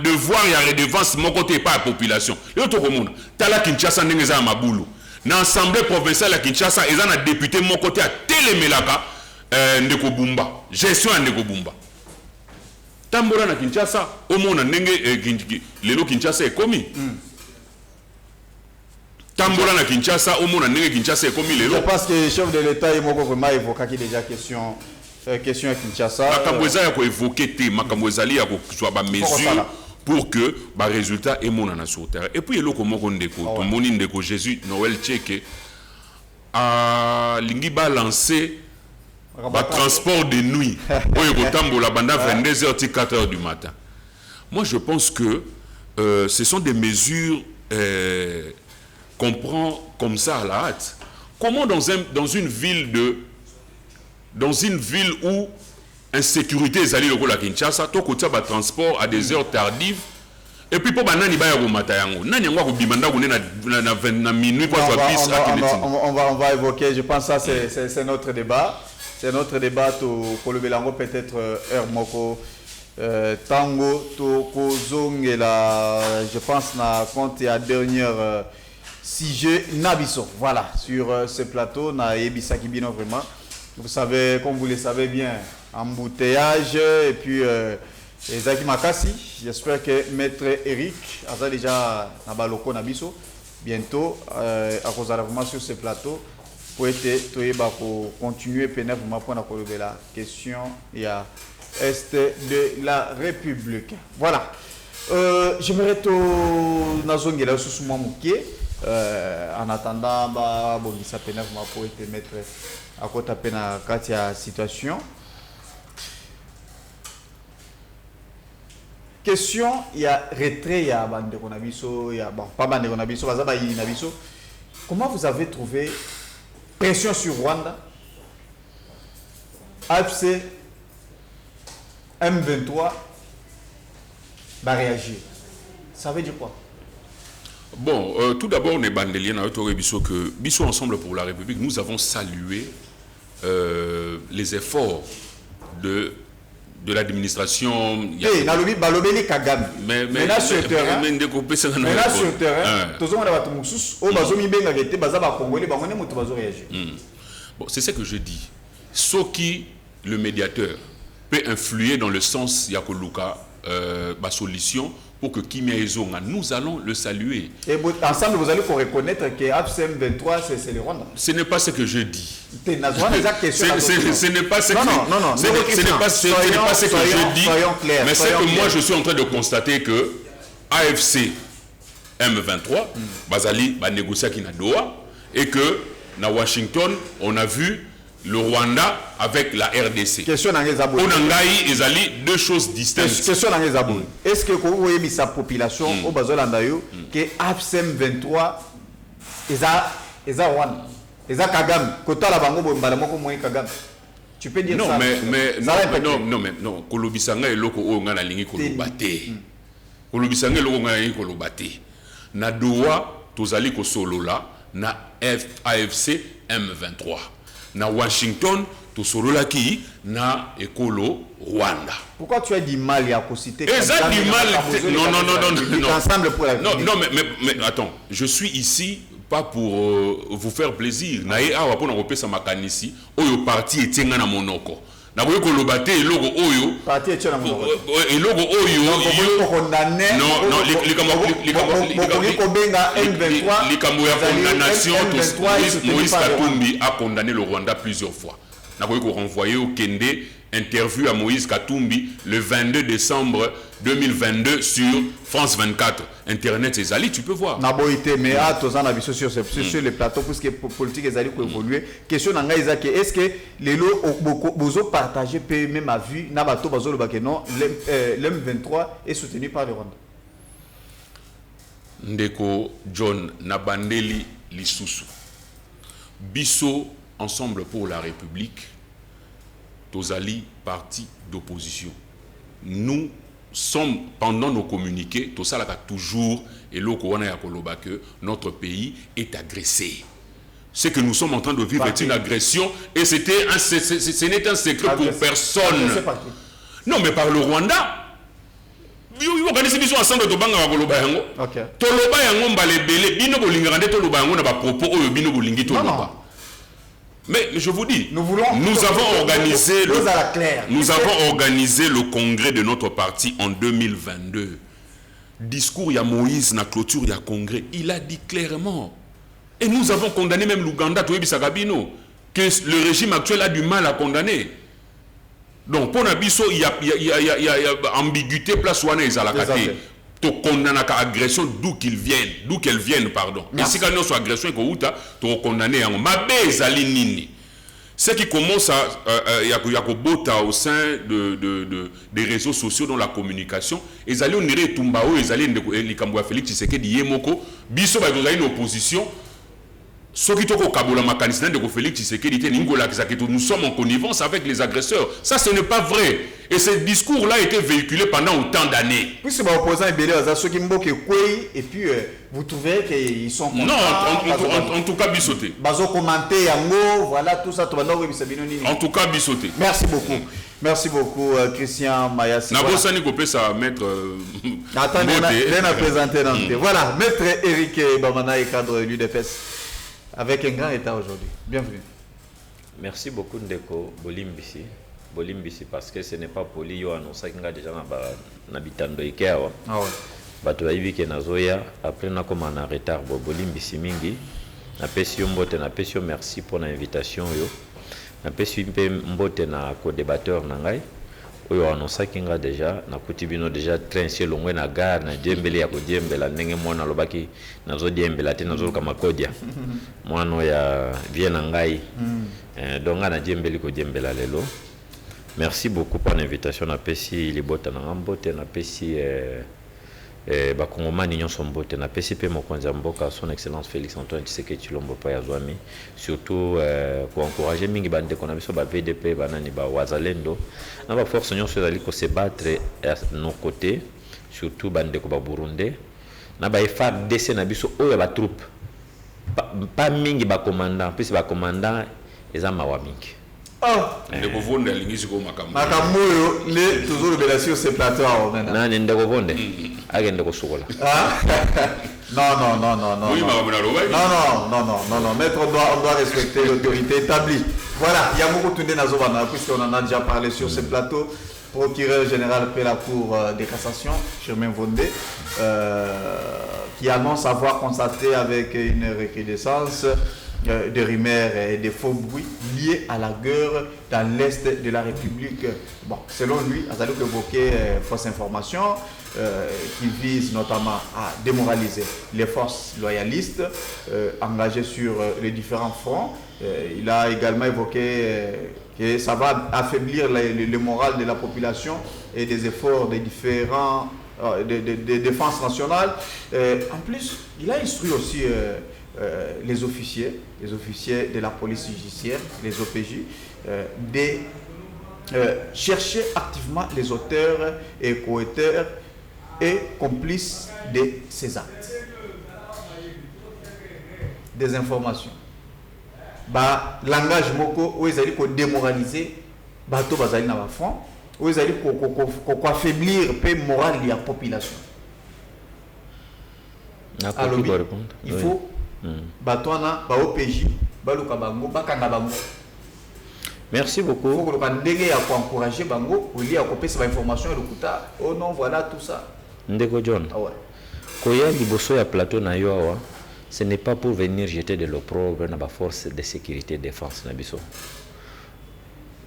devoir ya redevance moko te pa population. Yo to komona tala Kinshasa ndenge za mabulu. Na assemblée provinciale ya Kinshasa eza na député moko te a telemelaka ndeko Bumba. Gestion ndeko Bumba. Tambola na Kinshasa omona ndenge lelo Kinshasa ekomi. Tambola na Kinshasa omona ndenge Kinshasa ekomi lelo. Je pense que le chef de l'État est moko vraiment évoqué déjà question à Kinshasa. Makambo eza ya ko évoquer te, makambo ezali ya ko soit ba mesure pour que ba résultat emona na sur terre. Et puis eloko moko ndeko, to moni ndeko Jésus Noël Tcheke a lingi ba lancer ba transport de nuit. Oyo ko tambola banda 22h til 4h du matin. Moi je pense que ce sont des mesures qu'on prend comme ça à la hâte. Comment dans une ville où insécurité est allée au Kinshasa, to kotia ba transport à des heures tardives et puis pour banani ba ya ko matayango nani ngwa ko bimanda ko na minuit pour soit bis on va évoquer, je pense ça c'est notre débat. C'est notre débat to kolobelango peut-être heure moko tango to kozongela je pense na compte à dernière sujet nabiso voilà sur ce plateau na ebisa kibino vraiment. Vous savez, comme vous le savez bien, embouteillage et puis Zaki Makassi. J'espère que Maître Eric a déjà Nabaloko Nabiso bientôt à cause de vraiment sur ce plateau pour continuer vraiment pour la question il y a est de la République. Voilà. J'aimerais tout nazongela sous moi mouké en attendant bon ça peut pour être mettre à côté de la situation. Question, il y a retrait, il y a bande konabiso, il y a bon, pas bande konabiso, bazaba inabiso. Comment vous avez trouvé pression sur Rwanda? AFC M23 va réagir. Ça veut dire quoi? Bon, tout d'abord, on est bandelier dans notre biso que biso ensemble pour la République, nous avons salué les efforts de l'administration. Mais là sur le terrain, bon, c'est ce que je dis. Ce qui, le médiateur, peut influer dans le sens Yakoluka, ma solution, pour que Kimia Ezonga, nous allons le saluer. Et ensemble, vous allez reconnaître que AFCM 23, c'est le Rwanda. Ce n'est pas ce que je dis. Ce n'est pas ce que je dis. Mais c'est que moi, je suis en train de constater que AFC M23, Bazali va négocier avec Nadoa, et que na Washington, on a vu le Rwanda avec la RDC. Question dans les abonnés. Ils allaient deux choses distinctes. Question dans les abonnés. Est-ce que vous voyez sa population au Bazolandayo que AFCM 23 est à Rwanda, est à Kagame, kota la bango bombalamoko moyen Kagame. Tu peux dire non, ça? Non. Kolobisanga eloko o ngana lingi kolobate. Kolobisanga eloko ngana lingi kolobate. Na doa tozali ko solola na AFC M23. Na Washington, to solola ki na ekolo Rwanda. Pourquoi tu as du mal à citer? Exact du mal. Non. Ensemble pour la non, mais attends, je suis ici pas pour vous faire plaisir. Nae awa pona kopesa makanisi oyo parti etenga na monoko. Na boye koloba te eloko oyo. Parti et tchana mo. Eloko oyo. Non, condamné. Non, les cambo ya condamnation. Moïse Katumbi a condamné le Rwanda plusieurs fois. Na boye ko renvoyer au Kende. Interview à Moïse Katumbi le 22 décembre 2022 sur France 24. Internet, c'est Ali, tu peux voir. Naboïté, mais à tous en avis sur les plateaux, puisque politique est allé pour évoluer. Question d'anga Isaac, est-ce que les lots ont partagé même à vue, Nabato Bazolo Bakeno, l'M23 est soutenu par le Rwanda? Ndeko John Nabandeli Lisusu. Bisso, Ensemble pour la République. Tozali, parti d'opposition. Nous sommes, pendant nos communiqués, tout ça là toujours, et que notre pays est agressé. C'est que nous sommes en train de vivre une agression, et ce n'est un secret pour personne. Non, mais par le Rwanda. Vous organisez des ensemble de banga Toloba yango mbalebele, bino bolingande Toloba yango na ba propos oyo bino bolingi Toloba. Mais je vous dis, nous avons organisé le congrès de notre parti en 2022. Discours, il y a Moïse, la clôture, il y a congrès. Il a dit clairement. Et nous avons condamné même l'Ouganda, que le régime actuel a du mal à condamner. Donc, pour Nabiso, il y a ambiguïté, place où on est à la caté. To condamner agression d'où qu'elle vienne, pardon. Et si quand nous sommes agression to condamner en mabé nini. Ce qui commence à yakobota au sein des réseaux sociaux dans la communication, ils allaient on irait tumbao, ils allaient les Kambouya Félix Tshisekedi Yemoko, biso ba une opposition. Ce qui toko kabola makanisna de Félix Tshisekedi nous sommes en connivence avec les agresseurs. Ça, ce n'est pas vrai. Et ce discours-là a été véhiculé pendant autant d'années. Puisque les opposants et puis vous trouvez qu'ils sont contents. Non, en tout cas, bissoté. Voilà, tout ça. En tout cas, bissoté. Merci beaucoup. Merci beaucoup, Christian Mayassi. Nabosani Kopé, ça maître. Attendez, on a présenté. Voilà, maître Eric Bamana et cadre de l'UDPS. Avec un grand état aujourd'hui. Bienvenue. Merci beaucoup Ndeko Bolimbisi parce que ce n'est pas poli yo annonça qu'il y a déjà na bitando ikewa. Ah ouais. Bato bayibi ke nazoya après na koma na retard Bolimbisi mingi. Na pesi mbote na pesi merci pour l'invitation yo. Na pesi mbote na co-débatteur na ngai. Oyo annonça qu'il y a déjà na kutibino déjà train ciel longwe na gare na djembele ya ko djembela ndenge mwana lobaki nazo djembela te nazo kama kodia mwana ya viena ngai donc na djembeli ko djembela lelo. Merci beaucoup pour l'invitation na pesi libota na mbote na pesi bakongomani nyonso mbote na pesi pe mokonzi mboka son excellence Félix Antoine Tshisekedi Tshilombo pa ya zwami surtout pour encourager mingi bande ko na biso ba VDP banani ba wazalendo na ba force nyonso ezali ko se battre à nos côtés surtout bande ko ba Burundais na ba FARDC na biso oyo ba troupe pas mingi ba commandant puis ba commandant eza mawa mingi. Ndeko Vonde alingisi ko makambo. Makambo yo le toujours de la sur ce plateau maintenant. Na Ndeko Vonde agende ko sukola. Non. Oui, non. Maître, on doit respecter l'autorité établie. Voilà, il y a beaucoup de Nazovana, puisqu'on en a déjà parlé sur ce plateau. Procureur général près la Cour de cassation, Germain Vondé, qui annonce avoir constaté avec une recrudescence de rumeurs et de faux bruits liés à la guerre dans l'Est de la République. Bon, selon lui, il a évoqué fausses informations qui visent notamment à démoraliser les forces loyalistes engagées sur les différents fronts. Il a également évoqué que ça va affaiblir le moral de la population et des efforts des différents de défense nationale. En plus, il a instruit aussi les officiers de la police judiciaire, les OPJ, de chercher activement les auteurs et co-auteurs et complices de ces actes. Des informations. Langage moko où ils allaient démoraliser bateau bazali na front, où ils allaient affaiblir le moral de la population. Alors, il faut batona ba OPJ baluka bango bakanga bango. Merci beaucoup. Il faut que nous encourager bango au lieu à copier ces informations et le kuta. Oh non, voilà tout ça. Ndeko John. Ah ouais. Koya liboso ya plateau na yo awa, ce n'est pas pour venir jeter de l'opprobre dans la force de sécurité et de défense na biso.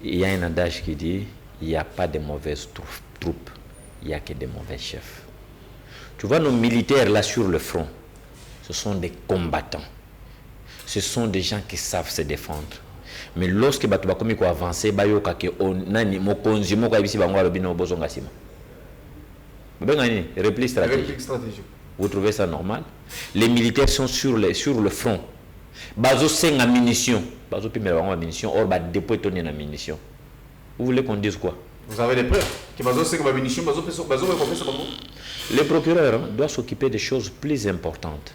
Il y a un adage qui dit il n'y a pas de mauvaises troupes, il n'y a que de mauvais chefs. Tu vois nos militaires là sur le front, ce sont des combattants. Ce sont des gens qui savent se défendre. Mais lorsque batu bakomi ko avancer bayoka ke onani mokonzi moko abisi bango alobino bozonga sima. Bengani réplique stratégique. Vous trouvez ça normal? Les militaires sont sur le front. Bazo senga munitions, bazo pimela bango munitions, or ba dépôt tonné na munitions. Vous voulez qu'on dise quoi? Vous avez des preuves que bazo senga munitions, bazo le procureur doit s'occuper des choses plus importantes.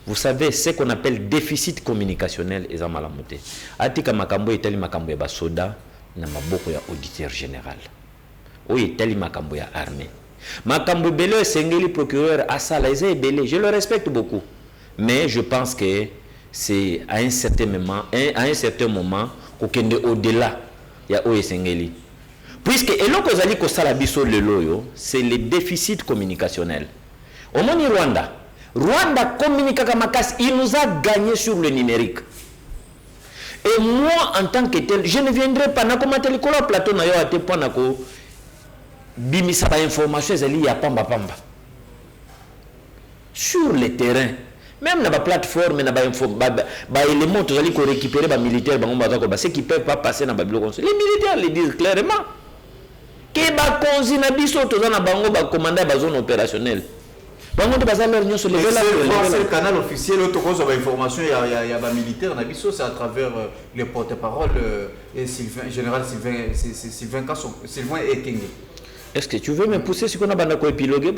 Vous savez, ce qu'on appelle déficit communicationnel et ça malamoté. Atika makambo etali makambo ya basoda na maboko ya auditeur général. Oye etali makambo ya armée. Makambo belé sengeli procureur asala eza belé, je le respecte beaucoup. Mais je pense que c'est à un certain moment qu'on kende au-delà ya oye sengeli. Puisque eloko zali ko sala biso lelo yo, c'est le déficit communicationnel. Au moni Rwanda communique avec Makas, il nous a gagné sur le numérique. Et moi, en tant que tel, je ne viendrai pas na comment tel plateau na yo à te point nako bimisa ba information ezali ya pamba. Sur le terrain, même na ba plateforme na ba éléments tozali ko récupérer ba militaires bango bazako ba ceux qui peuvent pas passer na ba bilo. Les militaires le disent clairement. Que ba konzi na biso tozana bango ba commander ba zone opérationnelle. C'est le canal officiel où tu as information il y a des militaires c'est à travers les porte-parole et général Sylvain Ekenge. Est-ce que tu veux me pousser ce qu'on a banako épilogué?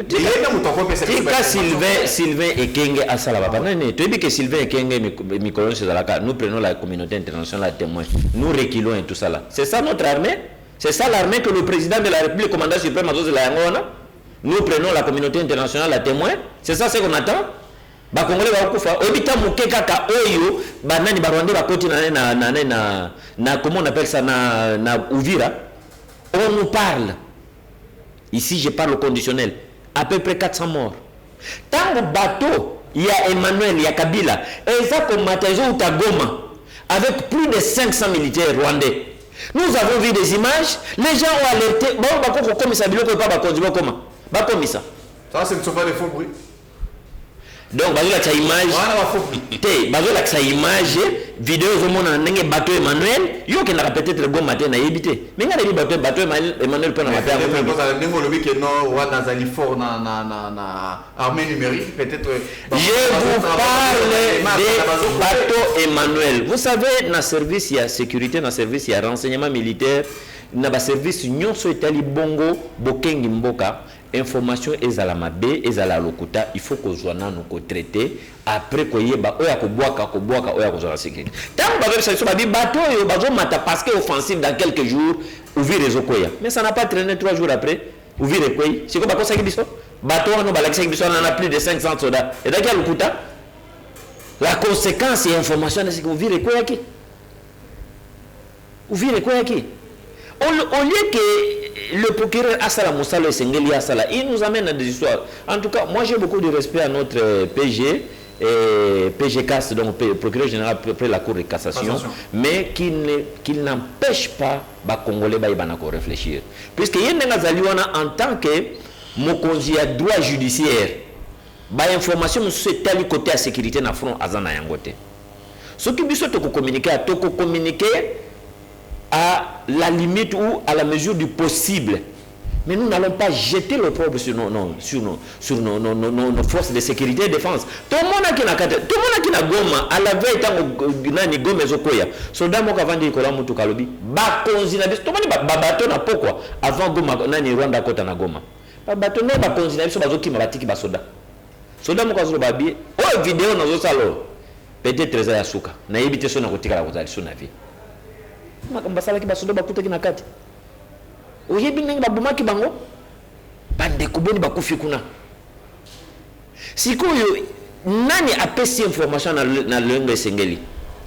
Sylvain Ekenge à Salaba. Tu dis que Sylvain Ekenge nous prenons la communauté internationale à témoin. Nous reculons et tout ça là. C'est ça notre armée? C'est ça l'armée que le président de la République, commandant suprême de la Yangona? Nous prenons la communauté internationale à témoin. C'est ça ce qu'on attend. Ba Congolais ba kufa. Obita mukeka ka oyo banani barwande ba koti na comment on appelle ça na Uvira. On nous parle. Ici je parle au conditionnel. À peu près 400 morts. Tant le bateau, il y a Emmanuel, il y a Kabila. Et ça comme Matazo ou Tagoma avec plus de 500 militaires rwandais. Nous avons vu des images, les gens ont alerté. Bon ba ko comme ça biloko pas ba kondibo comment. Bah comme ça. Ça c'est pas des faux bruits. Donc bazo la image. Té bazo la image vidéo au monde ndenge bateau Emmanuel yo ke na peut-être le bon matin na yebité. Mais ngana li bateau Emmanuel pe na matin. Ndenge lobi ke no wa dans ali fort na armée numérique peut-être. Je vous parle de bateau Emmanuel. Vous savez na service il y a sécurité, na service il y a renseignement militaire, na ba service nyonso etali bongo bokengi mboka. Information ezala mabe ezala lokuta il faut que zwana nous traiter après ko yeba oya ko boaka oya ko zona sécurité tant ba veut ça so ba bi bateau yo bazo mata parce que offensive dans quelques jours ouvrir réseau koya mais ça n'a pas traîné 3 jours après ouvrir koya c'est quoi ba ko ça biso bateau no ba la biso on a plus de 500 soldats et dans quel lokuta la conséquence et information c'est que ouvrir koya ki au lieu que le procureur Asala Moussalo et Sengeli Asala, il nous amène à des histoires. En tout cas, moi j'ai beaucoup de respect à notre PG, PGCAS, donc procureur général après la Cour de cassation, mais qu'il n'empêche pas les Congolais de réfléchir. Puisque en tant que mokonzi à droit judiciaire, l'information c'est tel côté à sécurité na front azana yangote. Ce qui biso to communiquer à la limite ou à la mesure du possible. Mais nous n'allons pas jeter l'opprobre sur nos forces de sécurité et de défense. Tout le monde qui n'a goma, à la veille, tant que goma zokoya. Soldat moka vandi kola mutu kalobi. Ba konzina biso. Tout le monde ba bateau na pourquoi avant goma nani Rwanda kota na goma. Ba bateau na ba konzina biso bazoki mabatiki ba soda. Soldat moka zo babi. Oh vidéo na zo salo. Peut-être trésor ya suka. Na yebite so na kotika la kozali so na vie. Makambasala ki basoda bakuta ki nakati. Oyebi ndenge babumaki bango bandeko boni bakufi kuna. Sikoyo nani apesi information na lengo Sengeli?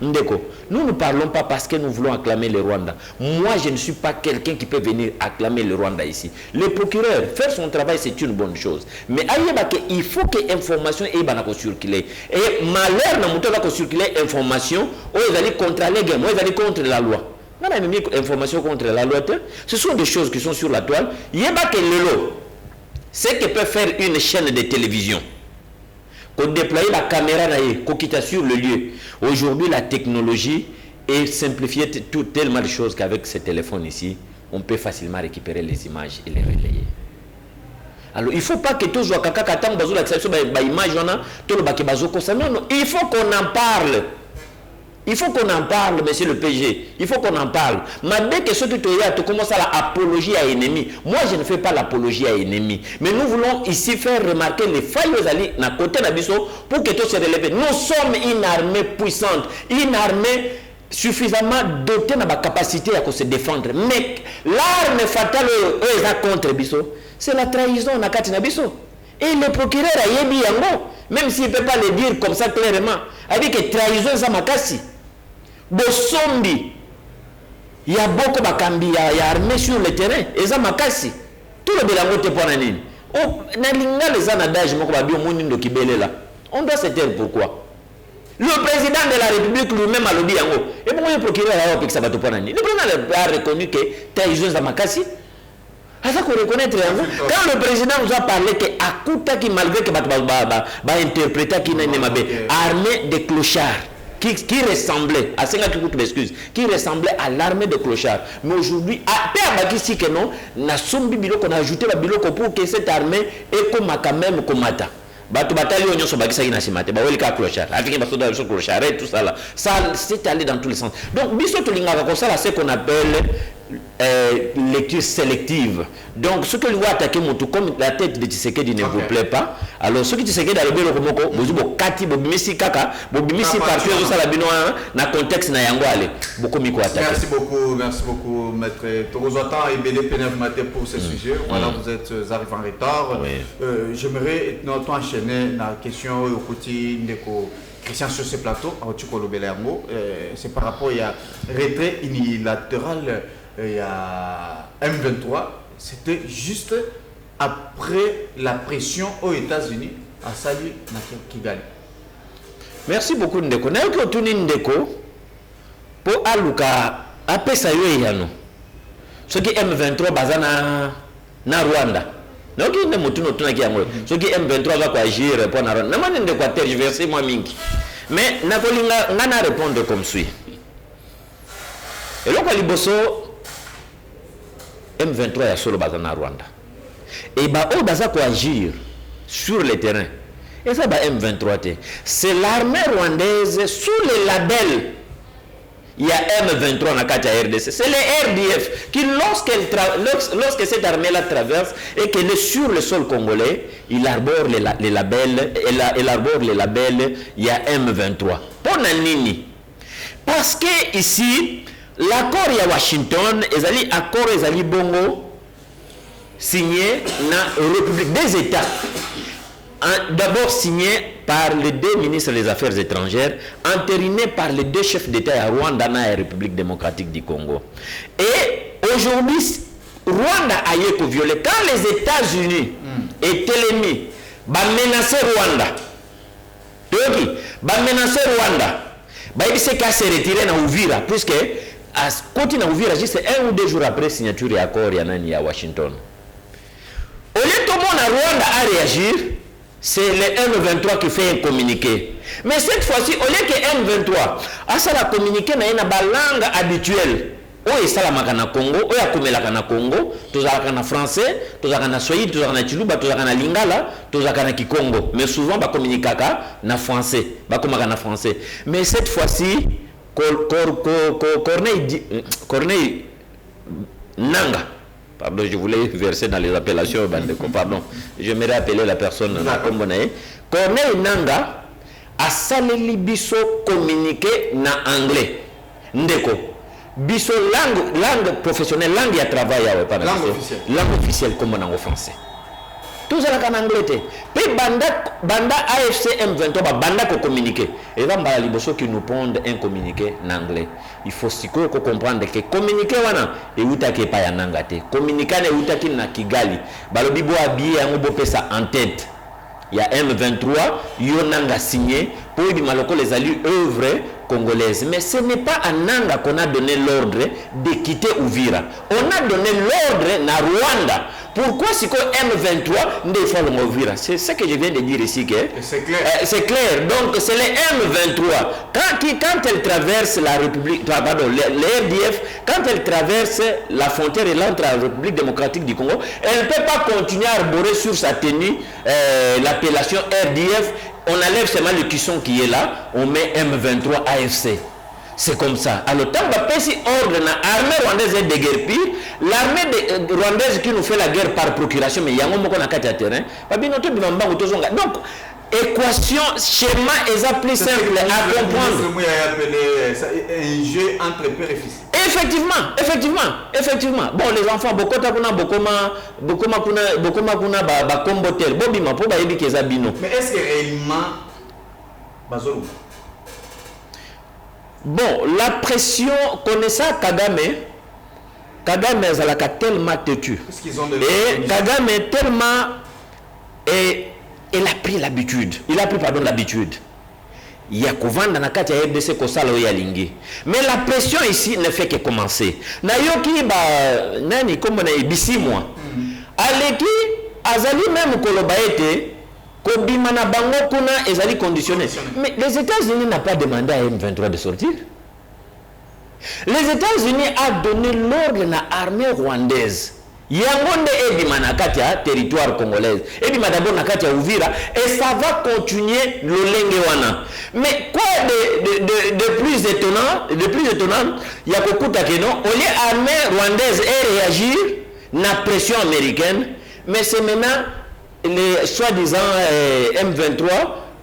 Ndeko, nous ne parlons pas parce que nous voulons acclamer le Rwanda. Moi, je ne suis pas quelqu'un qui peut venir acclamer le Rwanda ici. Le procureur, faire son travail, c'est une bonne chose. Mais il faut que l'information soit circulée. Et malheur, n'a pas circuler l'information, ou ils allaient contre les gens, ou ils allaient contre la loi. On a mis information contre la loi. Ce sont des choses qui sont sur la toile. Il y a que le c'est que peut faire une chaîne de télévision. Qu'on déploie la caméra, qu'on quitte sur le lieu. Aujourd'hui, la technologie est simplifiée tellement de choses qu'avec ce téléphone ici, on peut facilement récupérer les images et les relayer. Alors, il ne faut pas que tout soit caca, il faut qu'on en parle. Il faut qu'on en parle, monsieur le PG. Il faut qu'on en parle. Mais dès que ce que tu commences à l'apologie à l'ennemi, moi je ne fais pas l'apologie à l'ennemi. Mais nous voulons ici faire remarquer les failles aux alliés à côté d'Abisso pour que tout se relève. Nous sommes une armée puissante, une armée suffisamment dotée de la capacité à se défendre. Mais l'arme fatale contre Abisso, c'est la trahison à Katina Abisso. Et le procureur a dit, même s'il ne peut pas le dire comme ça clairement, a dit que trahison c'est makasi. Bosombi, il y a beaucoup de il y a armée sur le terrain, et ça makasi. Tout le bilango te prend en ligne. On doit se taire pourquoi? Le président de la République lui-même a dit yango. Et pourquoi le procureur a dit que ça va te prendre en ligne? Le président a reconnu que trahison c'est makasi. Quand le président nous a parlé que Akuta qui malgré que interpréter qui n'est armée de clochards qui ressemblait à qui ressemblait à l'armée de clochards. Mais aujourd'hui, à ici que non, na sombi biloko on a ajouté la biloko pour que cette armée est comme quand même comme mata. Batu batali onyo so bakisa ina simate ba weli ka clochard avec baso da so clochard et tout ça là. Ça c'est allé dans tous les sens. Donc biso to linga comme ça là c'est qu'on appelle lecture sélective. Donc ce que l'on va attaquer comme la tête de Tshisekedi ne vous plaît pas, alors ce qui Tshisekedi a levé le komoko bozubo kati bobimisi kaka bobimisi parti de ça la bino na contexte na yango ale beaucoup miko attaquer. Merci beaucoup maître Torozata et Bélé Pénève Maté pour ce sujet. Voilà, vous êtes arrivé en retard. J'aimerais notre enchaîner la question au côté Ndeko Christian sur ce plateau c'est par rapport à retrait unilatéral. Il y a M23, c'était juste après la pression aux États-Unis à saluer Kigali. Merci beaucoup Ndeko. Nayoki otuni Ndeko pour aluka apesa yo yano. Soki M23 bazana na Rwanda. Nayoki ne mutu no tunaki yango. Soki M23 va quoi agir pour na Rwanda. Namani Ndeko tergiverser moi mingi. Mais nakolinga ngana répondre comme suit. Et loko liboso M23 ya solo bazana Rwanda. Et bah on baza quoi agir sur le terrain. Et ça bah M23 c'est l'armée rwandaise sous le label. Il y a M23 na kati ya RDC. C'est le RDF qui lorsque cette armée là traverse et qu'elle est sur le sol congolais, il arbore les labels, il arbore les labels, il y a M23. Pour nini? Parce que ici l'accord à Washington, l'accord est bongo signé dans la République des États. D'abord signé par les deux ministres des Affaires étrangères, entériné par les deux chefs d'État à Rwanda et la République démocratique du Congo. Et aujourd'hui, Rwanda a été violé. Quand les États-Unis étaient ennemis, menacer Rwanda. Donc, menacer Rwanda. Il s'est cassé retiré dans Uvira, puisque à côté de Uvira, juste 1 ou 2 jours après signature et accord à Washington. Au lieu de tout le monde à Rwanda à réagir, c'est le M23 qui fait un communiqué. Mais cette fois-ci, au lieu que M23 a ça la communiqué dans une langue habituelle, où est ça la Congo, où est la Congo, tous en français, tous en Swahili, tous en Chiluba, tous en Lingala, tous en Kikongo. Mais souvent, on communique en français, en français. Mais cette fois-ci, Corneille Nanga, pardon, je voulais verser dans les appellations, pardon, j'aimerais appeler la personne Corneille Nanga a saleli biso communiqué en anglais. Ndeko, biso langue professionnelle, langue à travail, langue officielle comme en français. tout ça en anglais. Puis banda AFC M23 banda ko communiquer. Et là mbala liboso qui nous pondent un communiqué en anglais. Il faut siko ko comprendre que communiqué wana et utake pa ya nangate. Communiqué na utaki na Kigali. Balobi bo habillé yango bo pesa en tête. Il y a M23, Yonanga signé pour dire maloko les alliés œuvres congolaises. Mais ce n'est pas à Nanga qu'on a donné l'ordre de quitter Uvira. On a donné l'ordre à Rwanda. Pourquoi si qu'on M23 ne fait le Uvira? C'est ce que je viens de dire ici. C'est clair. C'est clair. Donc c'est les M23. Quand elle traverse la République, pardon, les RDF, quand elle traverse la frontière et l'entre la République démocratique du Congo, elle ne peut pas continuer à arborer sur sa tenue l'appellation RDF. On enlève seulement le cuisson qui est là, on met M23 AFC. C'est comme ça. Alors, tant que si ordre na l'armée rwandaise est déguerpie, l'armée rwandaise qui nous fait la guerre par procuration, mais il y a un moment qu'on a 4 terrain, donc, équation, schéma, est plus simple à comprendre. Un jeu entre père et fils. Effectivement. Bon, les enfants, beaucoup mais est-ce que réellement, Bazolo? Bon, la pression, connaissant Kagame a tellement têtu. Et Kagame tellement, il a pris l'habitude. Il y a Kouvanda na kati ya RDC kosala ya lingi. Mais la pression ici ne fait que commencer. Na yoki ba nani comme na ibisi moi. Aleki azali même koloba ete kobimana bango kuna ezali conditionné. Mais les États-Unis n'ont pas demandé à M23 de sortir. Les États-Unis ont donné l'ordre à l'armée rwandaise. Yangonde ebimana kati ya territoire congolaise. Ebimana d'abord na kati ya Uvira et ça va continuer le lengewana. Mais quoi de plus étonnant, il y a Kokuta Keno, au lieu l'armée rwandaise et réagir na pression américaine, mais c'est maintenant les soi-disant M23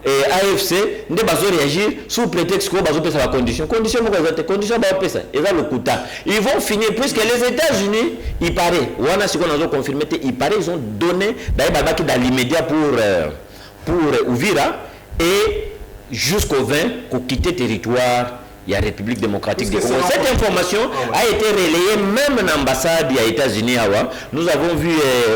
et AFC ne vont réagir sous prétexte qu'ils vont faire la condition ils vont finir puisque les États-Unis il paraît ils ont donné dans l'immédiat pour Uvira et jusqu'au 20 pour quitter le territoire. Il y a la République démocratique du Congo. Cette information a été relayée même dans l'ambassade des États-Unis. Nous avons vu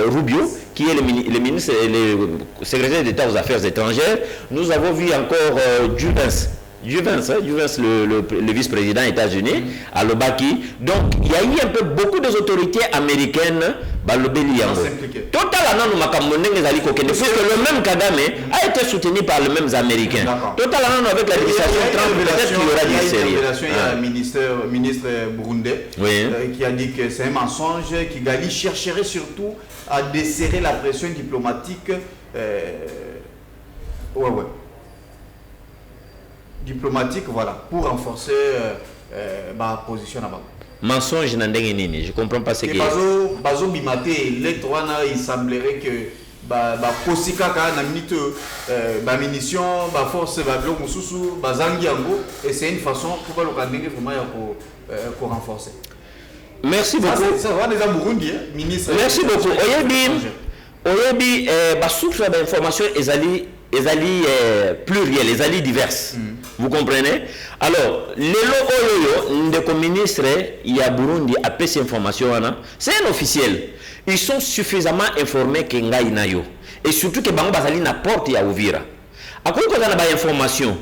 Rubio, qui est le ministre, le secrétaire d'État aux Affaires étrangères. Nous avons vu encore Juvens, le vice-président des États-Unis, à Lobaki. Donc, il y a eu un peu beaucoup d'autorités américaines. Totalement, puisque le même Kagame a été soutenu par les mêmes Américains. Totalement, avec la législation Trump, peut-être qu'il y aura du sérieux. Il y a un ministre burundais qui a dit que c'est un mensonge, qui Gali chercherait surtout à desserrer la pression diplomatique. Diplomatique, voilà, pour renforcer ma position là-bas. Mensonge n'andenge nini, je comprends pas ce que bazo bimate lettre wana il semblerait que ba kosika ka na minute ba munition ba force ba bloc mususu ba zangi yango et c'est une façon pour pas le kandenge vraiment ya ko renforcer. Merci beaucoup. Ça va déjà Burundi ministre. Merci beaucoup. Oyebi ba source d'information ezali pluriel, ezali diverses. Vous comprenez? Alors, les logo de ministre il y a Burundi a pris ces informations, c'est un officiel. Ils sont suffisamment informés que ngai nayo et surtout que bango bazali na porte ya Uvira. Akoi ko na ba information,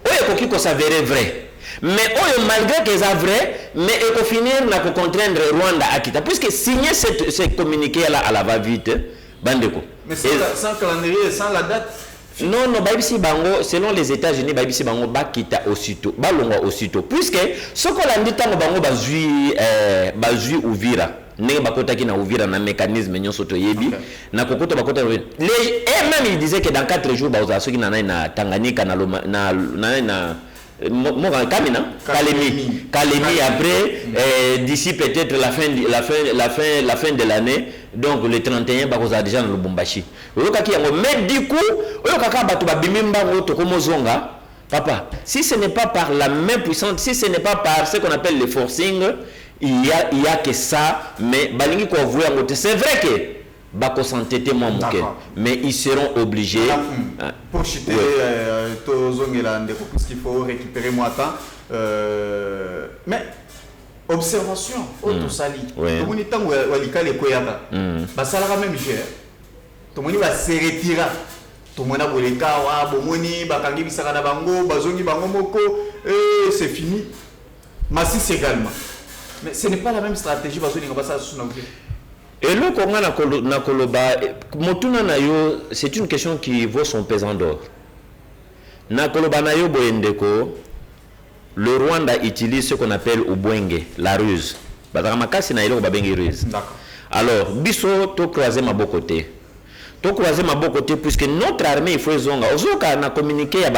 oyo koki ko s'avérer vrai. Mais malgré que c'est vrai, mais il faut finir na ko contraindre Rwanda à quitter puisque signer ce communiqué là à la va-vite bandeko. Mais sans calendrier, sans la date. Non, Baibisi Bango, selon les États-Unis, Baibisi Bango bakita aussitôt, balonga aussitôt. Puisque ce qu'on a dit tant Bango bazui Uvira, ne bakota ki na Uvira na mécanisme nyon soto yebi, na kokota bakota et même il disait que dans 4 jours baoza soki na Tanganyika na Kalemi après d'ici peut-être la fin de l'année donc le 31 bakoza déjà dans Lubumbashi mais du coup papa si ce n'est pas par la main puissante si ce n'est pas par ce qu'on appelle le forcing il y a que ça mais balingi ko avouer c'est vrai que bako s'entêter moi moké, mais ils seront obligés. Pour chuter, puisqu'il faut récupérer moi temps. Mais observation, auto sali. Tout le temps où il y a les koyaka, ça la même cher. Tout le monde va se retirer. Tout le monde a volé kawa, bomoni, bakangi bisaka bango, bazongi bango moko, et c'est fini. Massis également. Mais ce n'est pas la même stratégie parce que nous ça sous nos. Et le Congo na koloba, motuna na yo, c'est une question qui vaut son pesant d'or. Na koloba na yo boyendeko, le Rwanda utilise ce qu'on appelle ubwenge, la ruse. Badamakasi na ilo babengi ruse. D'accord. Alors, biso to croiser ma bokoté. To croiser ma bokoté puisque notre armée il faut zonga. Ozoka na communiqué ya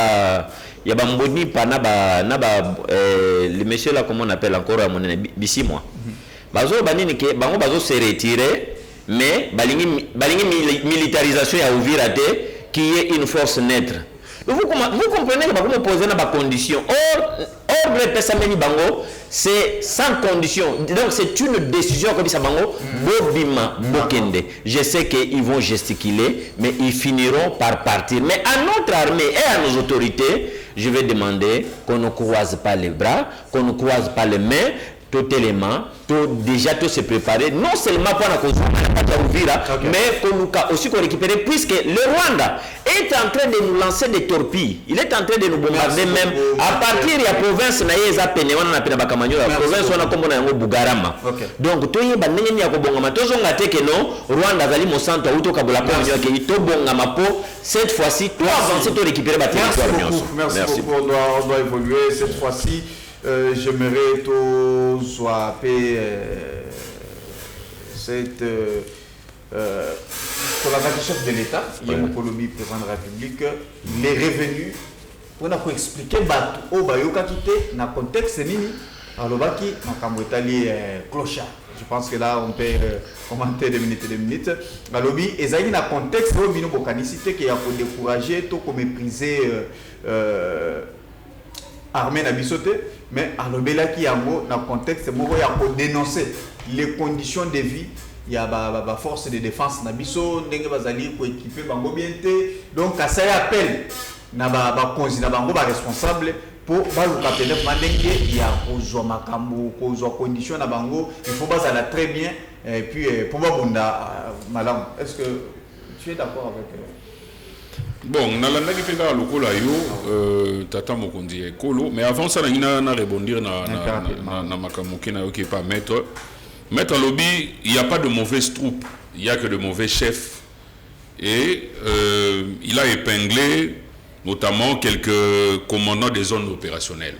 ba mboni pa na ba le monsieur là comment on appelle encore à mon bisi moi. Bazo banini ke bango bazo se retirer mais balingi militarisation ya Uvira qui est une force neutre. Vous comprenez que vous posez dans des conditions. Or le Pessameni Bango, c'est sans condition. Donc c'est une décision comme ça Bango, Bobima Bokende. Je sais qu'ils vont gesticuler, mais ils finiront par partir. Mais à notre armée et à nos autorités, je vais demander qu'on ne croise pas les bras, qu'on ne croise pas les mains. Tout élément, déjà tout se préparer, non seulement pour la cause mais qu'on aussi qu'on récupérer, puisque le Rwanda est en train de nous lancer des torpilles, il est en train de nous bombarder même à partir de la province na peine on a Bakamanyo, la province on a comme on a Bugarama. Donc tout y est banné ni à Kobongama, tous on a été que non, Rwanda Zali Monsanto Auto Kabula Komanyo qui est au Bongama po cette fois-ci, 3 ans c'est tout récupérer la territoire. Merci beaucoup, on doit évoluer cette fois-ci. J'aimerais tout soit cette pour la chef de l'État, il y a un Colombie président de la République, les revenus pour nous expliquer au Bayoka quitté dans le contexte nini alors baki makamwetali clochard. Je pense que là on peut commenter de minutes. Balobi ezali na contexte où bino bokanicité qui a pour décourager tout comme mépriser armée na bisoté mais alobela ki yango na contexte moko ya ko dénoncer les conditions de vie ya ba force de défense na biso ndenge bazali ko équiper bango bien té donc ça appel na ba konzi na bango ba responsable pour ba luka pele mandenge ya kozwa makambo kozwa condition na bango il faut bazala très bien et puis pour ba bunda madame est-ce que tu es d'accord avec bon, nalanda ki penga lokola yo tata mokondi ekolo mais avant ça na rebondir na makamoke na yo qui pas maître lobby, il y a pas de mauvaises troupes, il y a que de mauvais chefs et il a épinglé notamment quelques commandants des zones opérationnelles.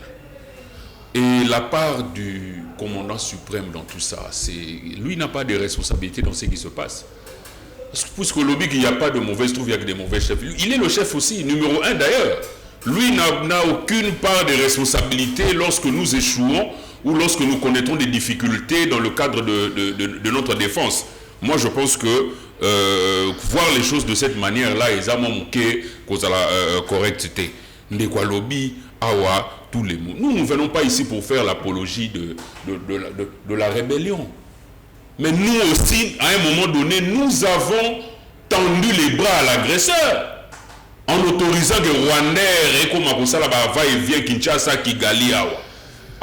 Et la part du commandant suprême dans tout ça, c'est lui n'a pas de responsabilité dans ce qui se passe. Puisque lobby qu'il n'y a pas de mauvaises troupes, il y a que des mauvais chefs. Il est le chef aussi, numéro 1 d'ailleurs. Lui n'a aucune part de responsabilité lorsque nous échouons ou lorsque nous connaîtrons des difficultés dans le cadre de notre défense. Moi, je pense que voir les choses de cette manière-là, ils ont manqué cause à la correctité. Ndekwa lobby, awa, tous les mots. Nous ne venons pas ici pour faire l'apologie de la rébellion. Mais nous aussi, à un moment donné, nous avons tendu les bras à l'agresseur en autorisant que Rwandais et Komakosala va et vient Kinshasa, Kigali, awa.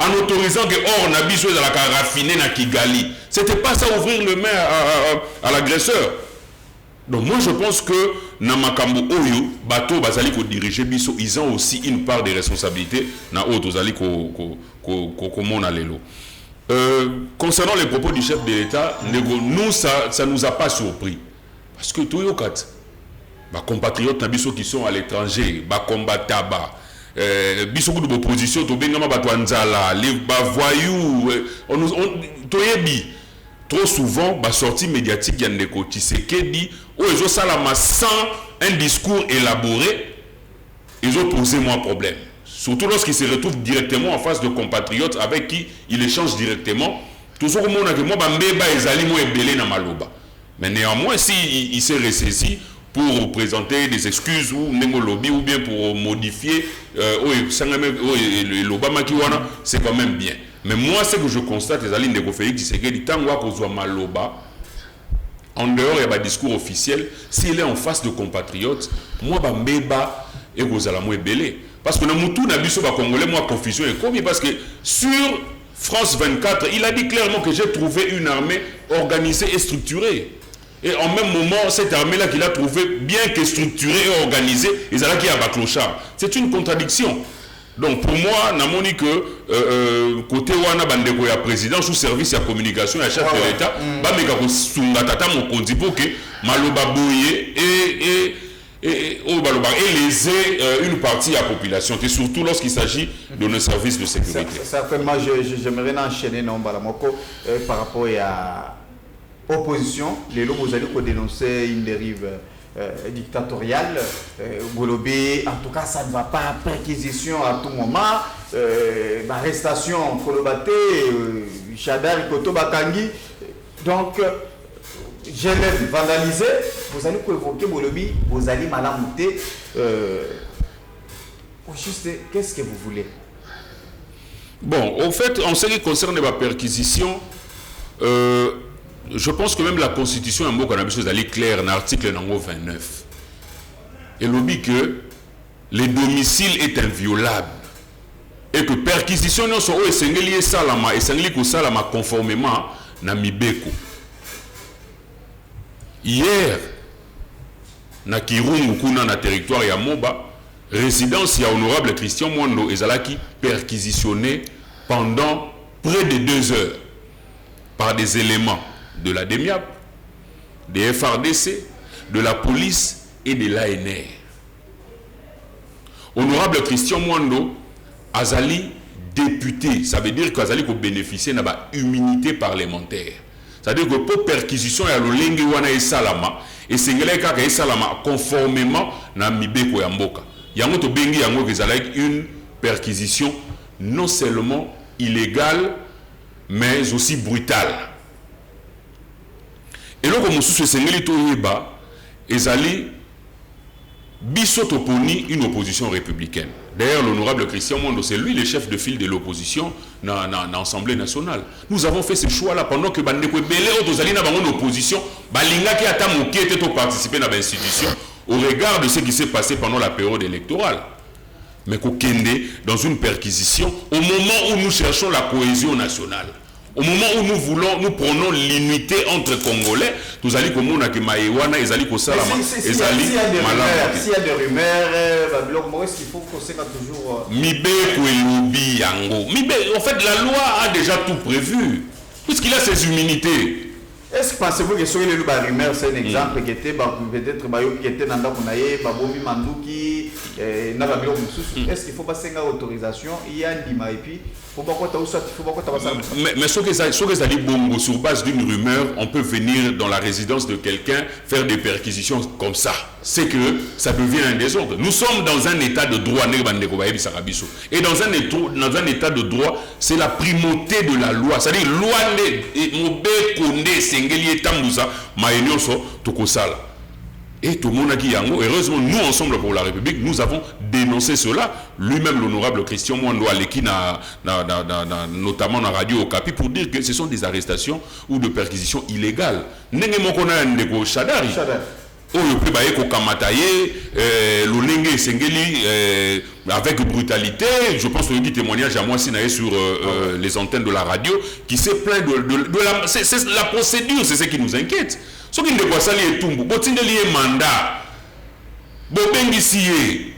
En autorisant que or Nabiso dans la raffiné na Kigali. C'était pas ça ouvrir le main à l'agresseur. Donc moi je pense que Namakambo Oyo, Bato Bazali ko diriger Biso, ils ont aussi une part de responsabilité na Oto Zali ko mona lelo. Concernant les propos du chef de l'État, nous ça nous a pas surpris. Parce que tout yokat, bah compatriotes Nabiso qui sont à l'étranger, bah combat tabac. Biso de l'opposition, to bengama batwanzala, les voyous, trop souvent, bah sortie médiatique Yandeko Tshisekedi, où ils ont salama sans un discours élaboré, ils ont posé moins problème. Surtout lorsqu'ils se retrouvent directement en face de compatriotes avec qui ils échangent directement. Tout ce que moi, mais néanmoins, s'il s'est ressaisi pour présenter des excuses ou lobby ou bien pour modifier l'Obama qui wana, c'est quand même bien. Mais moi, ce que je constate, les alines de Félix Tshisekedi, tant qu'on soit maloba, en dehors il y a un discours officiel, s'il est en face de compatriotes, moi bambeba et vous allez belé. Parce que dans Moutou Nabiso Congolais, moi confusion est commis parce que sur France 24, il a dit clairement que j'ai trouvé une armée organisée et structurée. Et en même moment, cette armée-là qu'il a trouvée bien que structurée et organisée, ils allaient qui a Baclochard. C'est une contradiction. Donc pour moi, namoni que côté wana bandeko ya président sous service ya communication ya chef de l'État, ba meka ko sunga tata mo kondi pour que maloba boye et léser une partie de la population, et surtout lorsqu'il s'agit de nos services de sécurité. Certainement, j'aimerais enchaîner par rapport à l'opposition. Les lots, vous allez dénoncer une dérive dictatoriale. Golobé, en tout cas, ça ne va pas. Perquisition à tout moment. Arrestation, Kolobaté, Chadar, Koto Bakangi. Donc, je l'ai vandalisé. Vous allez évoquer Bolobi, vous allez malamouter. Juste, qu'est-ce que vous voulez? Bon, au fait, en ce qui concerne la perquisition, je pense que même la Constitution est un mot qu'on a besoin d'aller clair dans l'article 29. Et l'objet que les domiciles est inviolable. Et que perquisition non sont au Sengeli Salama et Sengeli Salama conformément à Mibeko. Hier, na Kirungu kuna na territoire ya Moba, résidence ya honorable Christian Mwando ezalaki perquisitionné pendant près de 2 heures par des éléments de la DEMIAP, des FRDC, de la police et de l'ANR. Honorable Christian Mwando azali député, ça veut dire qu'azali ko bénéficier de l'immunité parlementaire. C'est-à-dire que pour perquisition, il y a le lingue wana et salama et c'est que et salama conformément na mibeko ya mboka. Yango to bengi yango une perquisition non seulement illégale mais aussi brutale. Et là comme sous sengeli to yeba ezali biso toponi une opposition républicaine. D'ailleurs, l'honorable Christian Mwando, c'est lui le chef de file de l'opposition dans l'Assemblée nationale. Nous avons fait ce choix-là pendant que Bandeko Belé, Otozali, dans l'opposition, Balinga qui a moqué était participer dans l'institution au regard de ce qui s'est passé pendant la période électorale. Mais Kokende, dans une perquisition, au moment où nous cherchons la cohésion nationale, au moment où nous prenons l'unité entre Congolais, nous allons comme on a que Maïwana, ils allaient Salama, ils allaient s'il y a des rumeurs, est-ce qu'il faut qu'on sait toujours Mibe Koueloubi Yango. Mibe, en fait, la loi a déjà tout prévu, puisqu'il a ses immunités. Est-ce que pensez-vous que sur les rumeurs, c'est un exemple qui était peut-être qui était dans le Babomi Mandouki, est-ce qu'il faut passer une autorisation? Il y a un dima et puis mais ce que ça dit bon, sur base d'une rumeur, on peut venir dans la résidence de quelqu'un faire des perquisitions comme ça. C'est que ça devient un désordre. Nous sommes dans un état de droit. Et dans un état de droit, c'est la primauté de la loi. C'est-à-dire, loi et tout le monde a dit, heureusement, nous, ensemble pour la République, nous avons dénoncé cela. Lui-même, l'honorable Christian Mwando Aleki, notamment dans la radio Okapi, pour dire que ce sont des arrestations ou de perquisitions illégales. Nenge mokona ndeko Chadari. Avec brutalité, je pense qu'il y a un témoignage à moi sur les antennes de la radio qui s'est plaint de la procédure, c'est ce qui nous inquiète. Ce qui ne doit pas aller tout, si vous avez un mandat, vous avez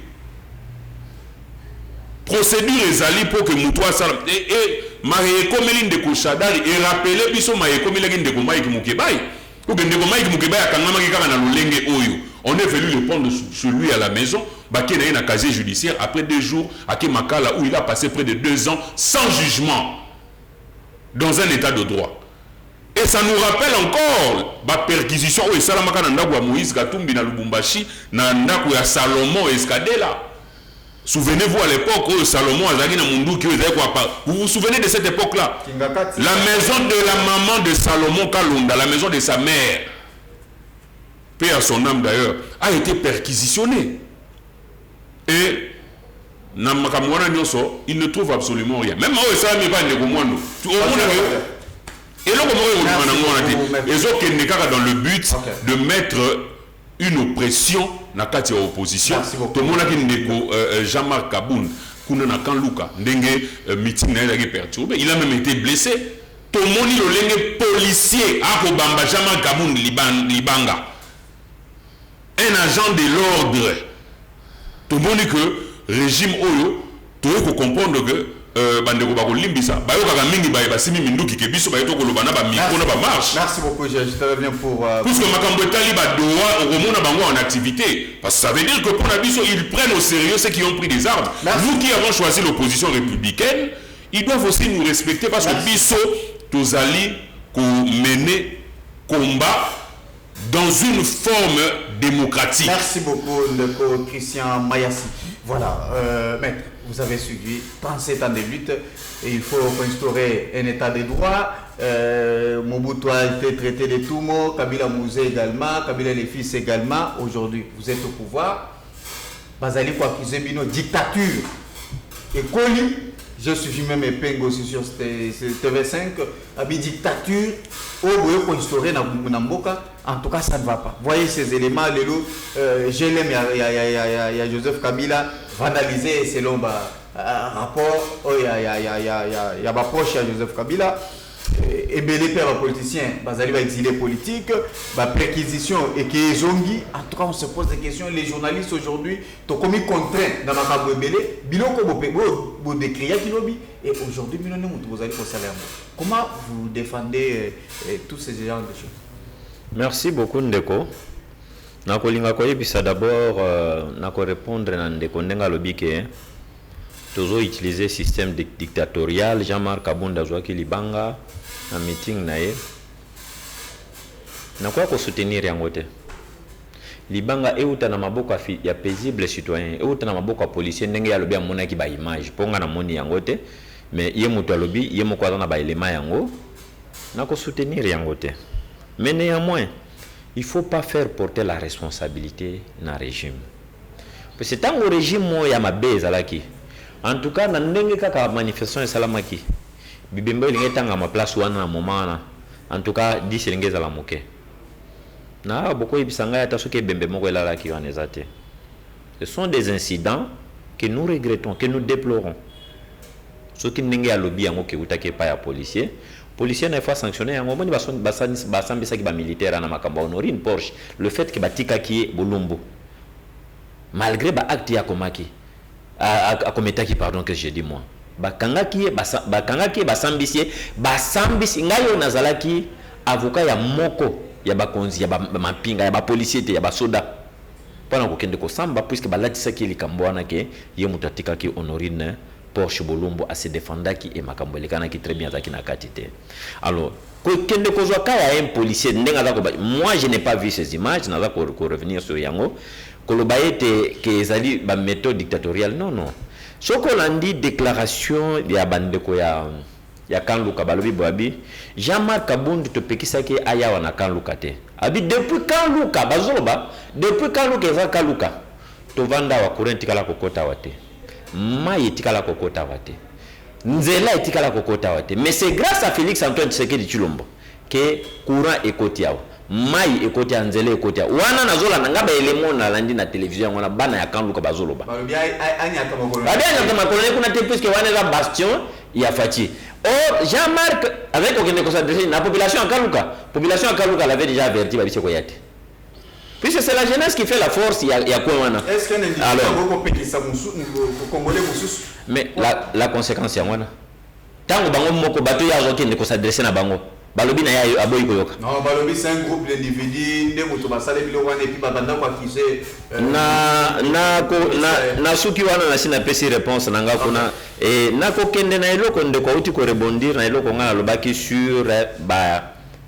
procédure est pour que nous soyons et Marie Komeline de Kouchadari et rappeler biso Marie Komeline de Komaï Mukebai. On est venu le prendre chez lui à la maison, il y a un casier judiciaire après 2 jours à Kemakala où il a passé près de 2 ans sans jugement dans un état de droit. Et ça nous rappelle encore la perquisition où Salamaka Nandagwa Moïse Katumbi na Lubumbashi, Nandaku ya Salomon Escadela. Souvenez-vous à l'époque où Salomon Azagi na Munduki, vous vous souvenez de cette époque-là? La maison de la maman de Salomon Kalunda, la maison de sa mère, paix à son âme d'ailleurs, a été perquisitionnée. Et il ne trouve absolument rien. Même si ça n'est pas Et là, ils ont dans le but de mettre une oppression dans la opposition. Tout le monde a Jean-Marc Kaboun, il a même été blessé. Tout le monde a policier à Jean-Marc Kaboun Libanga. Un agent de l'ordre. Tout le monde dit que le régime Oyo, tout le monde comprendre que merci beaucoup, je te reviens pour... Puisque en activité, parce que ça veut dire que pour Nabiso, ils prennent au sérieux ceux qui ont pris des armes. Nous qui avons choisi l'opposition républicaine, ils doivent aussi nous respecter parce que Bisso, tous alliés, qu'on menait combat dans une forme démocratique. Merci beaucoup, Christian Mayassi. Voilà, maître, vous avez suivi 37 ans de lutte et il faut instaurer un état de droit. Mobutu a été traité de tout mot, Kabila Mouzé également, Kabila les fils également. Aujourd'hui, vous êtes au pouvoir. Bazali pour accuser Bino dictature. Et Koli, je suis même épingle aussi sur TV5, Abi dictature, au bout pour instaurer Namboka. En tout cas, ça ne va pas. Voyez ces éléments, je l'aime, il y a Joseph Kabila vandalisé selon un rapport, il y a proche à Joseph Kabila, et les pères politiciens, ils exilés politiques, préquisition et qui zongi. En tout cas, on se pose des questions. Les journalistes aujourd'hui, sont comme contraints dans ma cabane belé, biloko bo décrire qui lobby. Et aujourd'hui, vous allez pour salaire. Comment vous défendez tous ces genres de choses? Merci beaucoup, Ndeko. Nakolinga koyebisa d'abord nako répondre na Ndeko ndenga lobike toujours utiliser système dictatorial. Jean-Marc Kabunda Zouaki Libanga na meeting nae nakoya ko soutenir yango te. Libanga euta na maboko ya paisible citoyen, euta na maboko ya policier ndenge ya lobi amonaki ba image ponga na moni yango te, mais ye mutu alobi ye moko na ba élément yango nako soutenir yango te. Mais néanmoins, il ne faut pas faire porter la responsabilité dans le régime. Parce que tant que le régime est ma base, en tout cas, dans la manifestation salamaki, bibembe il à ma place ou à un moment, en tout cas, 10 lingues à la moquée. Na beaucoup ibisanga ya tasuke bembe moko la ki wanezate. Ce sont des incidents que nous regrettons, que nous déplorons. Ce qui n'engage à lobby yango ke utake pa ya policier. Policiers ne faut sanctionner en moment de militaire na makamba honorine Porsche le fait que batika qui est bolombo malgré ba acte ya komaki a kometaki pardon que j'ai dit moi bakanga qui basambisi ngayo nazalaki avocat ya moko ya bakonzi ya mapinga ya ba policier te ya ba soda pendant ko kende ko samba puisque balatisa ki likambwana ke ye mutatika ki honorine Porsche Bolombo à se défendre qui est makambolekana qui très bien zaki na katité. Alors, kende ko zwa kaya un policier ndenga za ko moi je n'ai pas vu ces images, na za ko revenir sur yango. Ko lo baete que ezali ba méthode dictatoriale non. Soko landi déclaration ya bandeko ya Kanluka balobi boabi Jean-Marc Kabund to pekisa ki aya wana Kanluka te. Abi depuis Kanluka bazoloba depuis Kanluka eza Kanluka to vanda wa kurenti kala kokota wate. Mai etikala kokota wate nzela etikala kokota wate mais c'est grâce à Félix Antoine Tshisekedi Tshilombo que courant ekoti yao mai ekoti ya nzela ekoti wana nazola ngaba elemo na landi na télévision wana bana ya Kanluka bazoloba anya tamakolo kuna te puisque wana la bastion ya Fati. Or Jean-Marc avec aucune concentration la population à Kanluka l'avait déjà averti ba biseko yate. Puisque c'est la jeunesse qui fait la force, il y a quoi maintenant? Est-ce qu'il y a un Congolais? Mais la conséquence, c'est quoi? Tant que bango moko bato ya zoki ne ko s'adresser na bango. Balobi na ya aboyi koyoka. Non, balobi c'est un groupe d'individus, de moto basale bilo wana et puis babanda ko accuser na suki wana na sina pesi réponse na nga kuna et na ko kende na eloko ndeko uti ko rebondir na eloko nga lobaki sur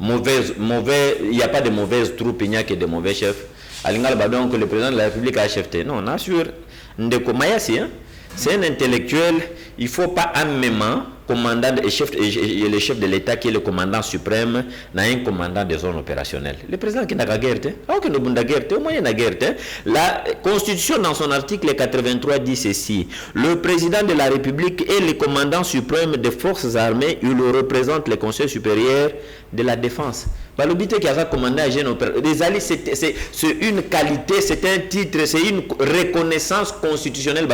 il n'y a pas de mauvaises troupes, il n'y a que de mauvais chefs. Alingal Badon que le président de la République a chefté. Non, assure Ndeko Mayassi, c'est un intellectuel, il ne faut pas en même commandant et le chef de l'État qui est le commandant suprême n'a un commandant des zones opérationnelles. Le président qui n'a pas guerre, au moins il n'a guerre. La Constitution dans son article 83 dit ceci: le président de la République est le commandant suprême des forces armées, il représente le Conseil supérieur de la défense. Balobité qui a ça commandé à les alliés, c'est une qualité, c'est un titre, c'est une reconnaissance constitutionnelle.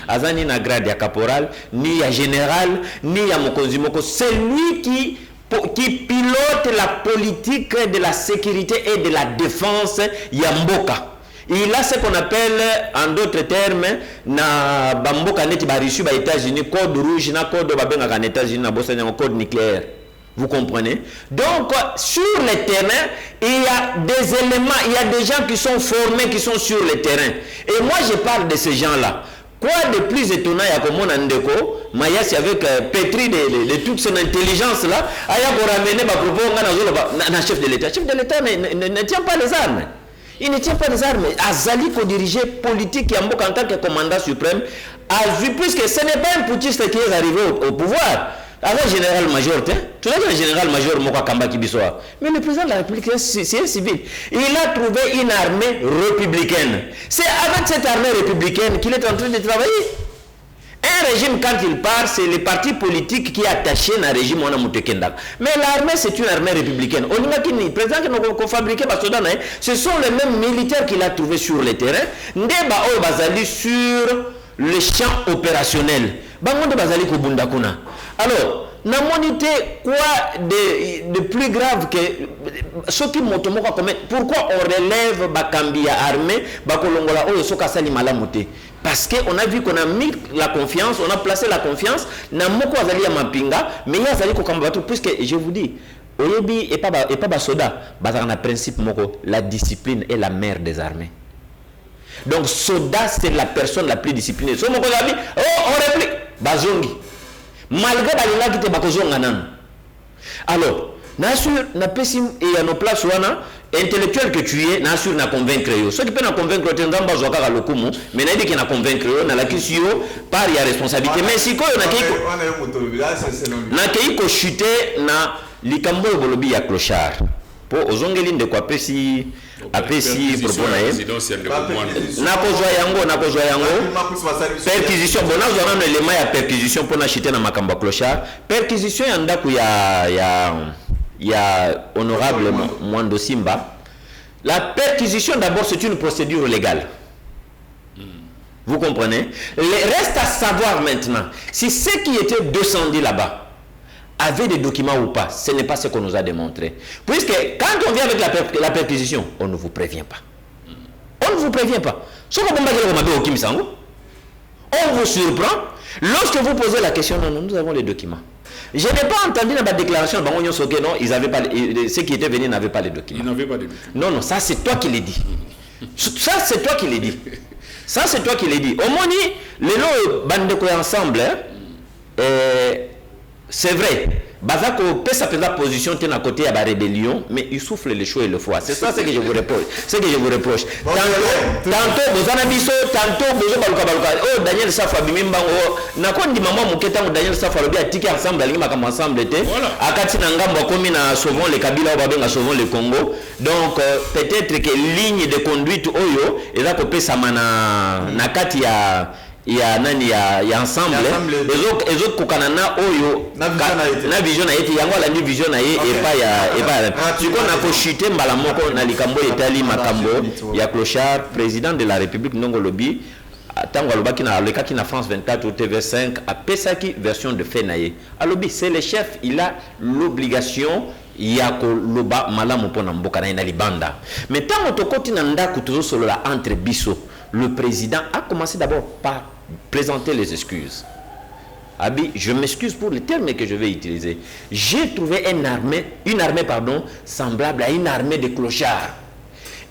Azan ni na grade ya caporal, ni ya général, ni ya mokonzi moko. C'est lui qui pilote la politique de la sécurité et de la défense Yamboka. Il a ce qu'on appelle, en d'autres termes, na bamboka neti ba reçu ba États-Unis code rouge, na code babenga kan États-Unis na bossa code nucléaire. Vous comprenez? Donc, sur le terrain, il y a des éléments, il y a des gens qui sont formés, qui sont sur le terrain. Et moi, je parle de ces gens-là. Quoi de plus étonnant, il y a comme on Ndeko, Mayas avec pétri de toute son intelligence-là, il y a pour ramener ma propos à chef de l'État. Le chef de l'État ne tient pas les armes. Il ne tient pas les armes. Azali, co-dirigé politique Yambok en tant que commandant suprême, a vu, puisque ce n'est pas un putschiste qui est arrivé au pouvoir. Avec général-major, tu sais que général-major Mokwa Kamba Kibisoa. Mais le président de la République, c'est un civil. Il a trouvé une armée républicaine. C'est avec cette armée républicaine qu'il est en train de travailler. Un régime, quand il part, c'est le parti politique qui est attaché à un régime. Mais l'armée, c'est une armée républicaine. Le président qui a fabriqué ce sont les mêmes militaires qu'il a trouvés sur le terrain. Ndeba o bazali sur le champ opérationnel. Bangonde bazali ko bundakuna. Alors, n'a monité quoi de plus grave que ce qui motomoka commet. Pourquoi on relève Bakambi à armée, Bakolongola o soka sali malamuté? Parce qu'on a vu qu'on a mis la confiance, on a placé la confiance na moko azali ya mapinga, mais ya azali ko kambatu puisque je vous dis oyebi et pas basoda, bazana principe moko, la discipline est la mère des armées. Donc soda c'est la personne la plus disciplinée. So moko zabi, oh on réplique bazongi. Malgré balinga qui te bakozonga nan. Alors, nassur na pesim et à nos places wana intellectuel que tu es, nassur na convaincre yo. Ceux qui peuvent na convaincre te nzamba zoka ka lokumu, mais na dit que na convaincre yo na la kisio par ya responsabilité. Mais si ko na keiko chuter na likambo bolobi ya clochard. Po ozongelinde kwa pesi apesi propos na ye nakozwa yango perquisition bona zona no élément ya perquisition pour na chiter na makamba clochard perquisition ya ndaku ya honorable Mwando Simba. La perquisition d'abord c'est une procédure légale. Vous comprenez? Reste à savoir maintenant si ceux qui étaient descendus là-bas avait des documents ou pas. Ce n'est pas ce qu'on nous a démontré. Puisque quand on vient avec la perquisition, on ne vous prévient pas. On ne vous prévient pas. On vous surprend. Lorsque vous posez la question, non, nous avons les documents. Je n'ai pas entendu dans la déclaration, non, ils avaient pas, ceux qui étaient venus n'avaient pas les documents. Ils n'avaient pas les documents. Non, ça c'est toi qui l'as dit. Ça c'est toi qui l'as dit. Ça c'est toi qui l'as dit. Au moins, les lots bandeko ensemble, c'est vrai. Bazako peut sa position à côté à la rébellion, mais il souffle le chaud et le froid. C'est ça ce que je vous reproche. C'est que je vous reproche. Tantôt, Bozanabiso, tantôt, Bozo Baluka Baluka. Oh, Daniel Safa Bimimba, oh, Nakondi Maman Mouketa ou Daniel Safa Lobi a tiqué ensemble, à l'ima comme ensemble était. Akati Nangamba comme na sauvons les Kabila ou Babenga sauvons le Congo. Donc, peut-être que ligne de conduite Oyo, et là, peut sa mana Nakati il y a ensemble les autres kokanana oyo na vision na yete yango la vision na ye et pas tu qu'on a chuté mbala moko na likambo etali makambo ya clochard président de la République Ndongo Lobi tango alobaki na lekaki na France 24 ou TV5 a pesaki version de fait na ye alobi c'est le chef, il a l'obligation yako loba malamu pona mboka na libanda. Mais tant otokoti na ndaku tozo solo la entre biso, le président a commencé d'abord par présenter les excuses. Abi, je m'excuse pour le terme que je vais utiliser. J'ai trouvé une armée semblable à une armée de clochards.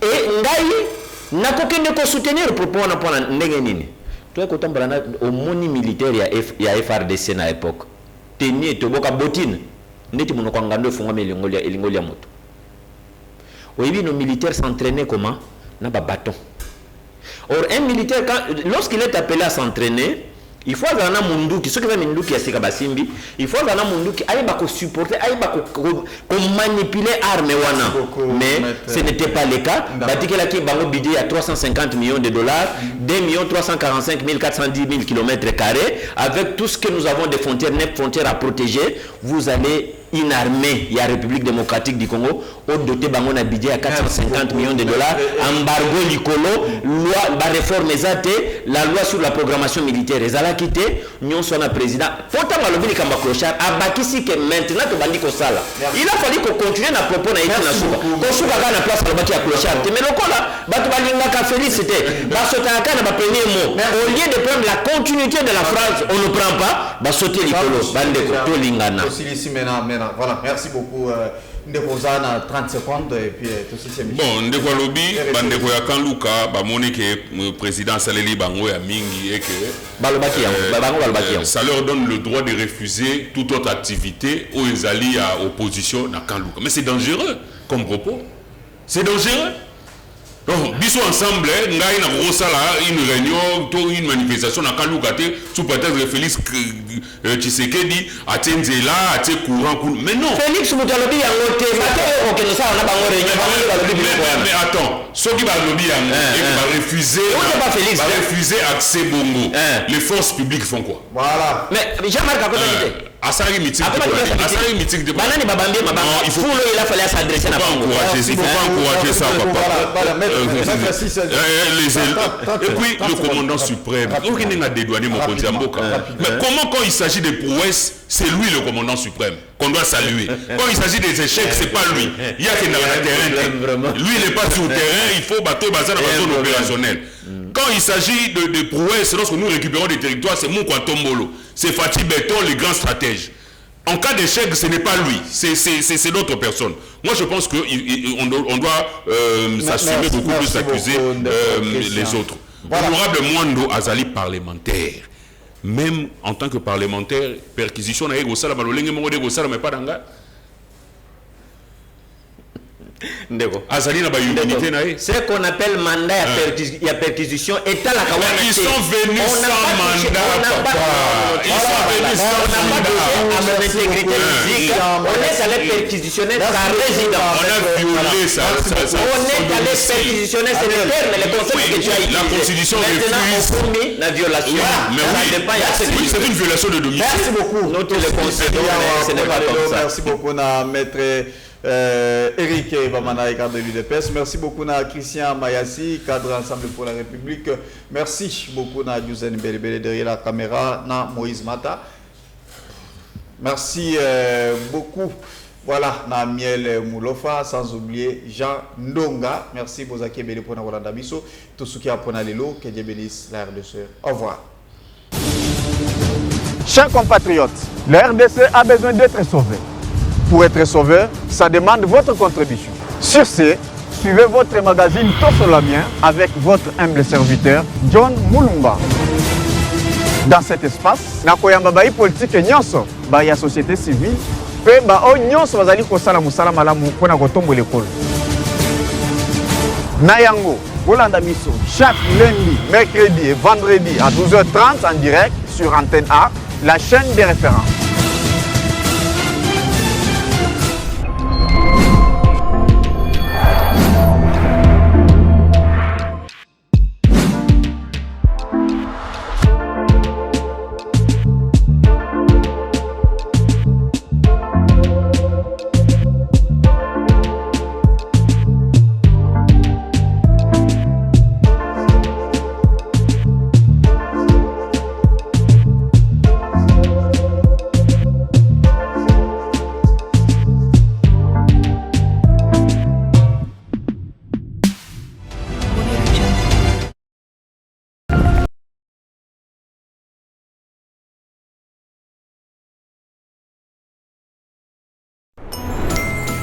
Et ngai nakokende ko soutenir pour pona ndenge nini. Toi ko tambala au moni militaire ya FRDC na époque. Teni toboka botine. Ndeti monoko ngando funga elingolia moto. Oyebi nos militaires s'entraînaient comment? Na ba bâton. Or un militaire lorsqu'il est appelé à s'entraîner, Il faut avoir un munduki, ce qui va munduki à Sekabasimbi, il faut avoir un munduki, aïe bako supporter, aïe bako manipuler armes wana. Mais ce n'était pas le cas. Batike la qui bango budget à 350 millions de dollars, 2 345 410 000 km², avec tout ce que nous avons des frontières, 9 frontières à protéger, vous allez une armée, il y a la République démocratique du Congo, au doté bango na budget à 450 millions de dollars, embargo Nicolo, loi, ba réforme ezate, la loi sur la programmation militaire ezala quitté, nyon sona président. Pourtant malobili kamba clochard, abakisi que maintenant to bandi ko sala. Il a fallu qu'on continue na propos na iti na souka. Ko souka ka na place lobaki ya clochard. Mais lokola batu balinga ka félicité, ba sotaka na ba premier mot. Au lieu de prendre la continuité de la phrase, on ne prend pas, ba sauter Nicolo, bande ko to lingana. Voilà, merci beaucoup. Ndekosana 30 secondes et puis tout ça c'est bon ndeko lobi bandeko ya Kanluka ba moni que président Saleli bango ya mingi et que balobaki bango balobaki ça leur donne le droit de refuser toute autre activité ou ils allient à opposition na Kanluka. Mais c'est dangereux comme propos. C'est dangereux. Donc, biso ensemble, ngai na rosala une réunion, une manifestation na Kanluka sous prétexte de Félix Tshisekedi a Tenzela, a Tse courant. Mais non. Félix Moutalobi a voté, mais attends, ceux qui va lobby va refuser accès Bongo. Les forces publiques font quoi? Voilà. Mais Jean-Marc a côté. Asari meeting de banani babambie mabanga il faut il a fallu s'adresser à Bongo. Il faut pas encourager ça papa. Et puis le commandant suprême, il n'a dédouané mon compte Mboka. Mais comment quand il s'agit des prouesses, c'est lui le commandant suprême qu'on doit saluer. Quand il s'agit des échecs, c'est pas lui. Il y a que dans le terrain. Lui il n'est pas sur le terrain, il faut battre bazar dans la zone opérationnelle. Quand il s'agit de prouesses, lorsque nous récupérons des territoires, c'est Mouko Tombolo, c'est Fatih Beton, les grands stratèges. En cas d'échec, ce n'est pas lui, c'est d'autres personnes. Moi, je pense qu'on doit s'assumer beaucoup plus d'accuser les autres. Honorable Mwando Azali parlementaire. Même en tant que parlementaire, perquisition na ego sala balolenge mongo de sala mais pas danga. C'est qu'on appelle mandat à perquisition. État la ils sont venus sans mandat, papa. Ils sont venus sans mandat. À son intégrité physique, on est allé perquisitionner sa résidence. On a violé ça. On est allé perquisitionner, c'est le terme, le concept que tu as utilisé. La constitution refuse. On commet la violation. Oui, c'est une violation de domicile. Merci beaucoup. Notre ce n'est pas comme ça. Merci beaucoup, maître. Eric Bamana, cadre de l'UDPS. Merci beaucoup à Christian Mayassi, cadre Ensemble pour la République. Merci beaucoup à Youssef Belebele derrière la caméra, à Moïse Mata. Merci beaucoup. Voilà, na Miel Moulofa, sans oublier Jean Ndonga. Merci Bozaki Bele pour nous rendre biso. Tout ce qui a pour Lelo, que Dieu bénisse la RDC. Au revoir. Chers compatriotes, la RDC a besoin d'être sauvée. Pour être sauvé, ça demande votre contribution. Sur ce, suivez votre magazine Tosolamien avec votre humble serviteur, John Moulumba. Dans cet espace, nakoyamba bai politique nyonso, bai ya société civile, pe ba o nyonso bazali kosala musala malamu pona kotombola ekolo. Na yango, bolanda biso chaque lundi, mercredi et vendredi à 12h30 en direct sur Antenne A, la chaîne des références.